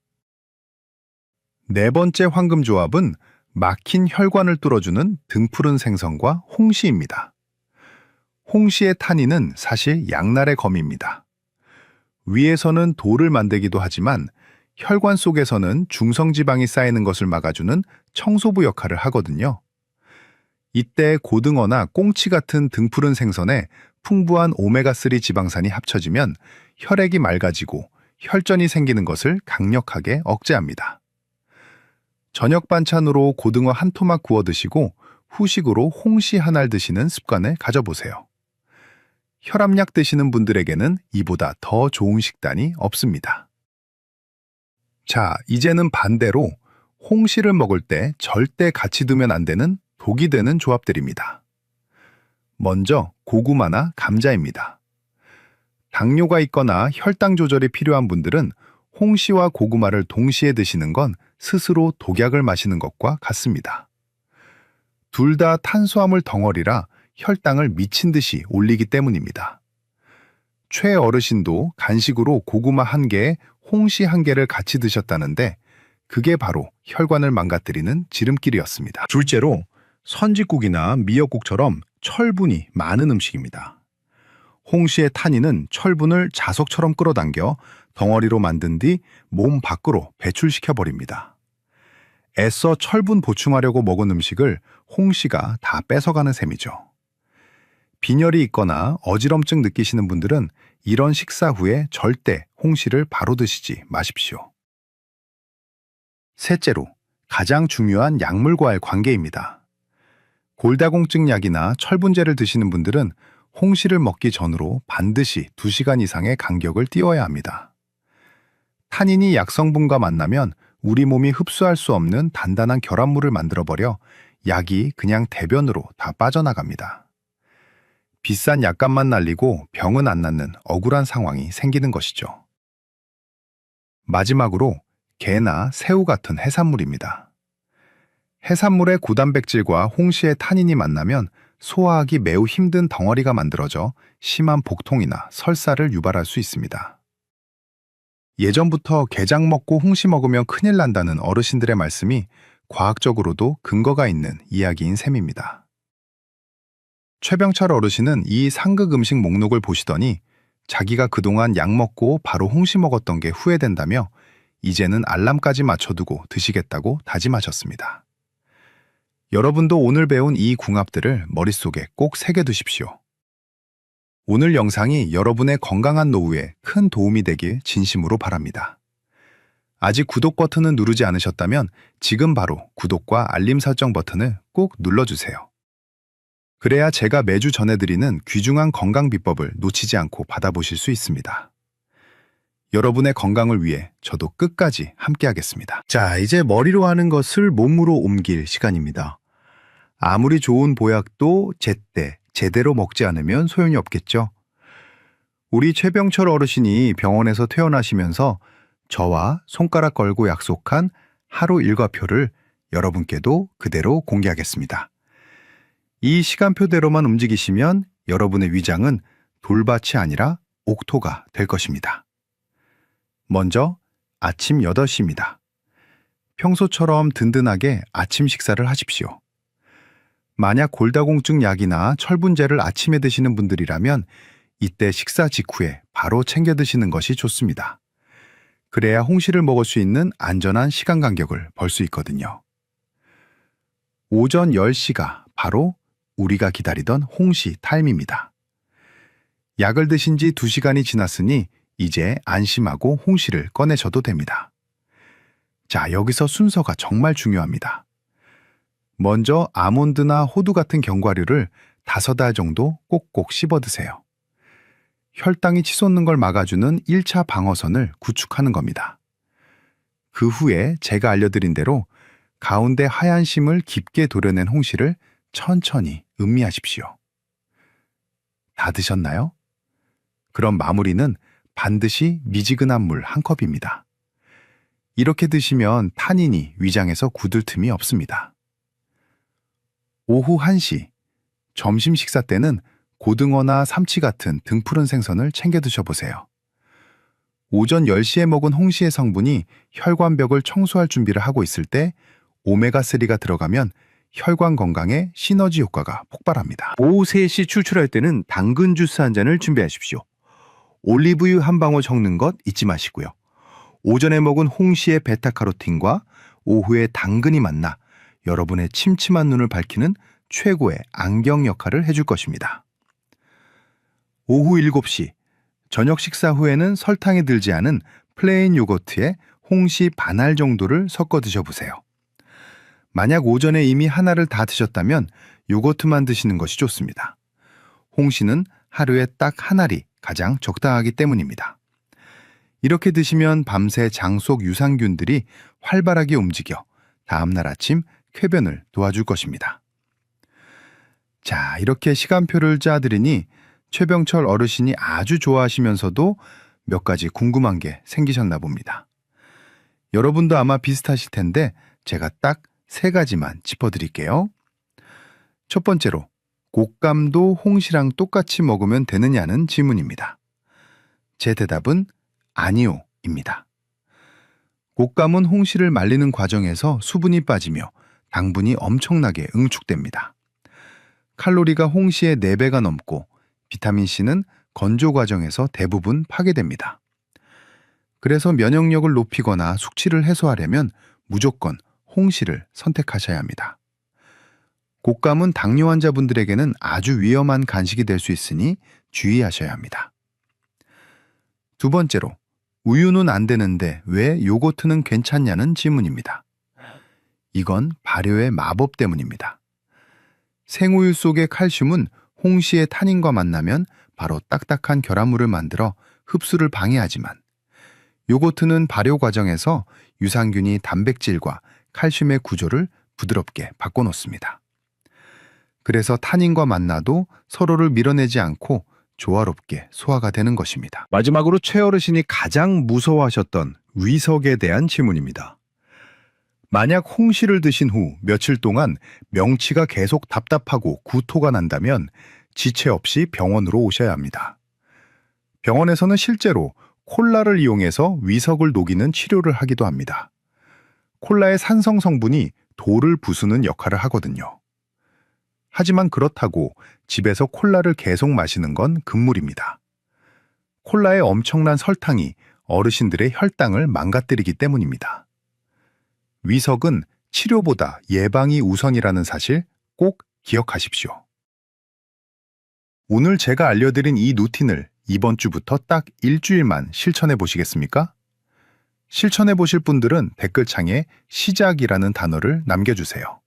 네 번째 황금 조합은 막힌 혈관을 뚫어주는 등푸른 생선과 홍시입니다. 홍시의 타닌은 사실 양날의 검입니다. 위에서는 돌을 만들기도 하지만 혈관 속에서는 중성지방이 쌓이는 것을 막아주는 청소부 역할을 하거든요. 이때 고등어나 꽁치 같은 등푸른 생선에 풍부한 오메가3 지방산이 합쳐지면 혈액이 맑아지고 혈전이 생기는 것을 강력하게 억제합니다. 저녁 반찬으로 고등어 한 토막 구워 드시고 후식으로 홍시 한 알 드시는 습관을 가져보세요. 혈압약 드시는 분들에게는 이보다 더 좋은 식단이 없습니다. 자, 이제는 반대로 홍시를 먹을 때 절대 같이 두면 안 되는 독이 되는 조합들입니다. 먼저 고구마나 감자입니다. 당뇨가 있거나 혈당 조절이 필요한 분들은 홍시와 고구마를 동시에 드시는 건 스스로 독약을 마시는 것과 같습니다. 둘 다 탄수화물 덩어리라 혈당을 미친 듯이 올리기 때문입니다. 최어르신도 간식으로 고구마 1개에 홍시 1개를 같이 드셨다는데 그게 바로 혈관을 망가뜨리는 지름길이었습니다. 둘째로 선짓국이나 미역국처럼 철분이 많은 음식입니다. 홍시의 타닌은 철분을 자석처럼 끌어당겨 덩어리로 만든 뒤 몸 밖으로 배출시켜버립니다. 애써 철분 보충하려고 먹은 음식을 홍시가 다 뺏어가는 셈이죠. 빈혈이 있거나 어지럼증 느끼시는 분들은 이런 식사 후에 절대 홍시를 바로 드시지 마십시오. 셋째로 가장 중요한 약물과의 관계입니다. 골다공증 약이나 철분제를 드시는 분들은 홍시를 먹기 전으로 반드시 2시간 이상의 간격을 띄워야 합니다. 타닌이 약성분과 만나면 우리 몸이 흡수할 수 없는 단단한 결합물을 만들어버려 약이 그냥 대변으로 다 빠져나갑니다. 비싼 약값만 날리고 병은 안 낫는 억울한 상황이 생기는 것이죠. 마지막으로 게나 새우 같은 해산물입니다. 해산물의 고단백질과 홍시의 타닌이 만나면 소화하기 매우 힘든 덩어리가 만들어져 심한 복통이나 설사를 유발할 수 있습니다. 예전부터 게장 먹고 홍시 먹으면 큰일 난다는 어르신들의 말씀이 과학적으로도 근거가 있는 이야기인 셈입니다. 최병철 어르신은 이 상극 음식 목록을 보시더니 자기가 그동안 약 먹고 바로 홍시 먹었던 게 후회된다며 이제는 알람까지 맞춰두고 드시겠다고 다짐하셨습니다. 여러분도 오늘 배운 이 궁합들을 머릿속에 꼭 새겨두십시오. 오늘 영상이 여러분의 건강한 노후에 큰 도움이 되길 진심으로 바랍니다. 아직 구독 버튼을 누르지 않으셨다면 지금 바로 구독과 알림 설정 버튼을 꼭 눌러주세요. 그래야 제가 매주 전해드리는 귀중한 건강 비법을 놓치지 않고 받아보실 수 있습니다. 여러분의 건강을 위해 저도 끝까지 함께하겠습니다. 자, 이제 머리로 하는 것을 몸으로 옮길 시간입니다. 아무리 좋은 보약도 제때, 제대로 먹지 않으면 소용이 없겠죠. 우리 최병철 어르신이 병원에서 퇴원하시면서 저와 손가락 걸고 약속한 하루 일과표를 여러분께도 그대로 공개하겠습니다. 이 시간표대로만 움직이시면 여러분의 위장은 돌밭이 아니라 옥토가 될 것입니다. 먼저 아침 8시입니다. 평소처럼 든든하게 아침 식사를 하십시오. 만약 골다공증 약이나 철분제를 아침에 드시는 분들이라면 이때 식사 직후에 바로 챙겨 드시는 것이 좋습니다. 그래야 홍시를 먹을 수 있는 안전한 시간 간격을 벌 수 있거든요. 오전 10시가 바로 우리가 기다리던 홍시 타임입니다. 약을 드신 지 2시간이 지났으니 이제 안심하고 홍시를 꺼내셔도 됩니다. 자, 여기서 순서가 정말 중요합니다. 먼저 아몬드나 호두 같은 견과류를 5알 정도 꼭꼭 씹어 드세요. 혈당이 치솟는 걸 막아주는 1차 방어선을 구축하는 겁니다. 그 후에 제가 알려드린 대로 가운데 하얀 심을 깊게 도려낸 홍시를 천천히 음미하십시오. 다 드셨나요? 그럼 마무리는 반드시 미지근한 물 1컵입니다. 이렇게 드시면 탄닌이 위장에서 굳을 틈이 없습니다. 오후 1시, 점심 식사 때는 고등어나 삼치 같은 등푸른 생선을 챙겨 드셔보세요. 오전 10시에 먹은 홍시의 성분이 혈관벽을 청소할 준비를 하고 있을 때 오메가3가 들어가면 혈관 건강에 시너지 효과가 폭발합니다. 오후 3시 출출할 때는 당근 주스 한 잔을 준비하십시오. 올리브유 한 방울 섞는 것 잊지 마시고요. 오전에 먹은 홍시의 베타카로틴과 오후에 당근이 만나 여러분의 침침한 눈을 밝히는 최고의 안경 역할을 해줄 것입니다. 오후 7시, 저녁 식사 후에는 설탕이 들지 않은 플레인 요거트에 홍시 반알 정도를 섞어 드셔보세요. 만약 오전에 이미 하나를 다 드셨다면 요거트만 드시는 것이 좋습니다. 홍시는 하루에 딱 한 알이 가장 적당하기 때문입니다. 이렇게 드시면 밤새 장 속 유산균들이 활발하게 움직여 다음날 아침 쾌변을 도와줄 것입니다. 자, 이렇게 시간표를 짜드리니 최병철 어르신이 아주 좋아하시면서도 몇 가지 궁금한 게 생기셨나 봅니다. 여러분도 아마 비슷하실 텐데 제가 딱 3가지만 짚어드릴게요. 첫 번째로, 곶감도 홍시랑 똑같이 먹으면 되느냐는 질문입니다. 제 대답은 아니요입니다. 곶감은 홍시를 말리는 과정에서 수분이 빠지며 당분이 엄청나게 응축됩니다. 칼로리가 홍시의 4배가 넘고 비타민C는 건조 과정에서 대부분 파괴됩니다. 그래서 면역력을 높이거나 숙취를 해소하려면 무조건 홍시를 선택하셔야 합니다. 곶감은 당뇨 환자분들에게는 아주 위험한 간식이 될 수 있으니 주의하셔야 합니다. 두 번째로, 우유는 안 되는데 왜 요거트는 괜찮냐는 질문입니다. 이건 발효의 마법 때문입니다. 생우유 속의 칼슘은 홍시의 탄닌과 만나면 바로 딱딱한 결합물을 만들어 흡수를 방해하지만 요거트는 발효 과정에서 유산균이 단백질과 칼슘의 구조를 부드럽게 바꿔놓습니다. 그래서 탄닌과 만나도 서로를 밀어내지 않고 조화롭게 소화가 되는 것입니다. 마지막으로 최 어르신이 가장 무서워하셨던 위석에 대한 질문입니다. 만약 홍시를 드신 후 며칠 동안 명치가 계속 답답하고 구토가 난다면 지체 없이 병원으로 오셔야 합니다. 병원에서는 실제로 콜라를 이용해서 위석을 녹이는 치료를 하기도 합니다. 콜라의 산성 성분이 돌을 부수는 역할을 하거든요. 하지만 그렇다고 집에서 콜라를 계속 마시는 건 금물입니다. 콜라의 엄청난 설탕이 어르신들의 혈당을 망가뜨리기 때문입니다. 위석은 치료보다 예방이 우선이라는 사실 꼭 기억하십시오. 오늘 제가 알려드린 이 루틴을 이번 주부터 딱 일주일만 실천해 보시겠습니까? 실천해 보실 분들은 댓글창에 시작이라는 단어를 남겨주세요.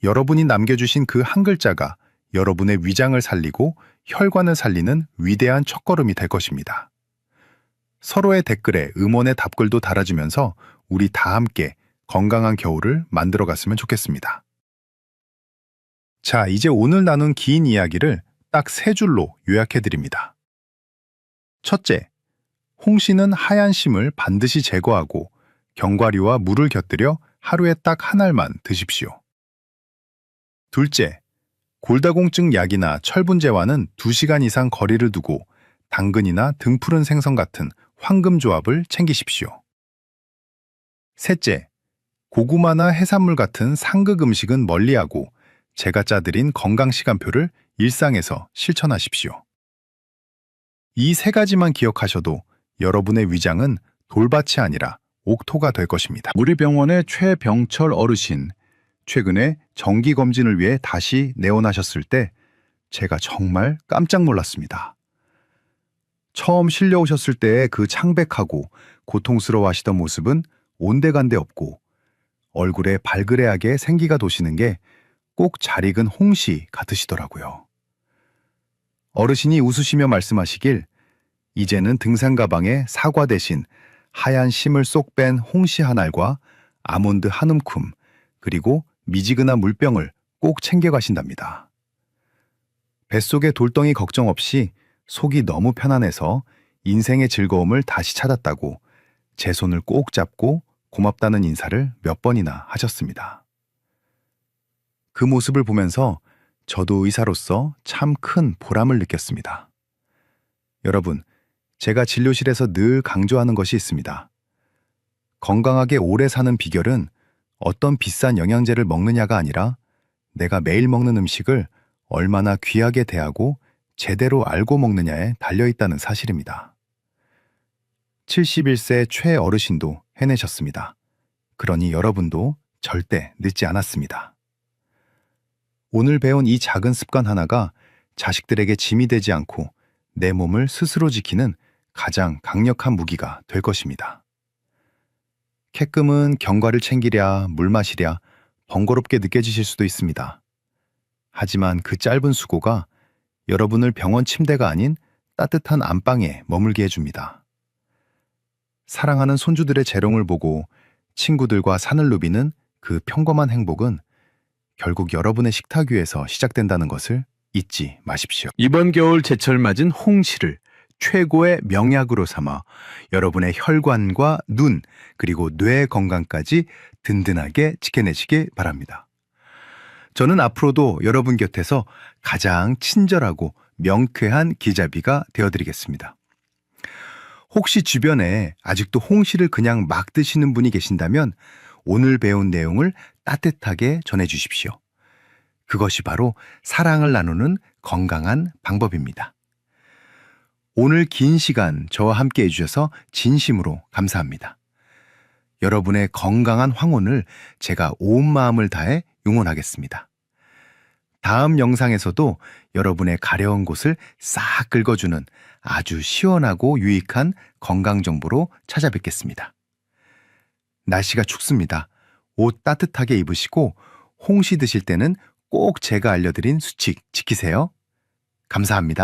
여러분이 남겨주신 그 한 글자가 여러분의 위장을 살리고 혈관을 살리는 위대한 첫걸음이 될 것입니다. 서로의 댓글에 응원의 답글도 달아주면서 우리 다 함께 건강한 겨울을 만들어 갔으면 좋겠습니다. 자, 이제 오늘 나눈 긴 이야기를 딱 3줄로 요약해 드립니다. 첫째, 홍시는 하얀 심을 반드시 제거하고 견과류와 물을 곁들여 하루에 딱 한 알만 드십시오. 둘째, 골다공증 약이나 철분제와는 2시간 이상 거리를 두고 당근이나 등푸른 생선 같은 황금 조합을 챙기십시오. 셋째, 고구마나 해산물 같은 상극 음식은 멀리하고 제가 짜드린 건강 시간표를 일상에서 실천하십시오. 이 세 가지만 기억하셔도 여러분의 위장은 돌밭이 아니라 옥토가 될 것입니다. 우리 병원의 최병철 어르신, 최근에 정기검진을 위해 다시 내원하셨을 때 제가 정말 깜짝 놀랐습니다. 처음 실려오셨을 때의 그 창백하고 고통스러워하시던 모습은 온데간데 없고 얼굴에 발그레하게 생기가 도시는 게 꼭 잘 익은 홍시 같으시더라고요. 어르신이 웃으시며 말씀하시길 이제는 등산 가방에 사과 대신 하얀 심을 쏙 뺀 홍시 한 알과 아몬드 한 움큼 그리고 미지근한 물병을 꼭 챙겨가신답니다. 뱃속의 돌덩이 걱정 없이 속이 너무 편안해서 인생의 즐거움을 다시 찾았다고 제 손을 꼭 잡고 고맙다는 인사를 몇 번이나 하셨습니다. 그 모습을 보면서 저도 의사로서 참 큰 보람을 느꼈습니다. 여러분, 제가 진료실에서 늘 강조하는 것이 있습니다. 건강하게 오래 사는 비결은 어떤 비싼 영양제를 먹느냐가 아니라 내가 매일 먹는 음식을 얼마나 귀하게 대하고 제대로 알고 먹느냐에 달려있다는 사실입니다. 71세 최 어르신도 해내셨습니다. 그러니 여러분도 절대 늦지 않았습니다. 오늘 배운 이 작은 습관 하나가 자식들에게 짐이 되지 않고 내 몸을 스스로 지키는 가장 강력한 무기가 될 것입니다. 캐끔은 견과를 챙기랴, 물 마시랴 번거롭게 느껴지실 수도 있습니다. 하지만 그 짧은 수고가 여러분을 병원 침대가 아닌 따뜻한 안방에 머물게 해줍니다. 사랑하는 손주들의 재롱을 보고 친구들과 산을 누비는 그 평범한 행복은 결국 여러분의 식탁 위에서 시작된다는 것을 잊지 마십시오. 이번 겨울 제철 맞은 홍시를 최고의 명약으로 삼아 여러분의 혈관과 눈 그리고 뇌 건강까지 든든하게 지켜내시길 바랍니다. 저는 앞으로도 여러분 곁에서 가장 친절하고 명쾌한 기자비가 되어드리겠습니다. 혹시 주변에 아직도 홍시를 그냥 막 드시는 분이 계신다면 오늘 배운 내용을 따뜻하게 전해주십시오. 그것이 바로 사랑을 나누는 건강한 방법입니다. 오늘 긴 시간 저와 함께 해주셔서 진심으로 감사합니다. 여러분의 건강한 황혼을 제가 온 마음을 다해 응원하겠습니다. 다음 영상에서도 여러분의 가려운 곳을 싹 긁어주는 아주 시원하고 유익한 건강 정보로 찾아뵙겠습니다. 날씨가 춥습니다. 옷 따뜻하게 입으시고 홍시 드실 때는 꼭 제가 알려드린 수칙 지키세요. 감사합니다.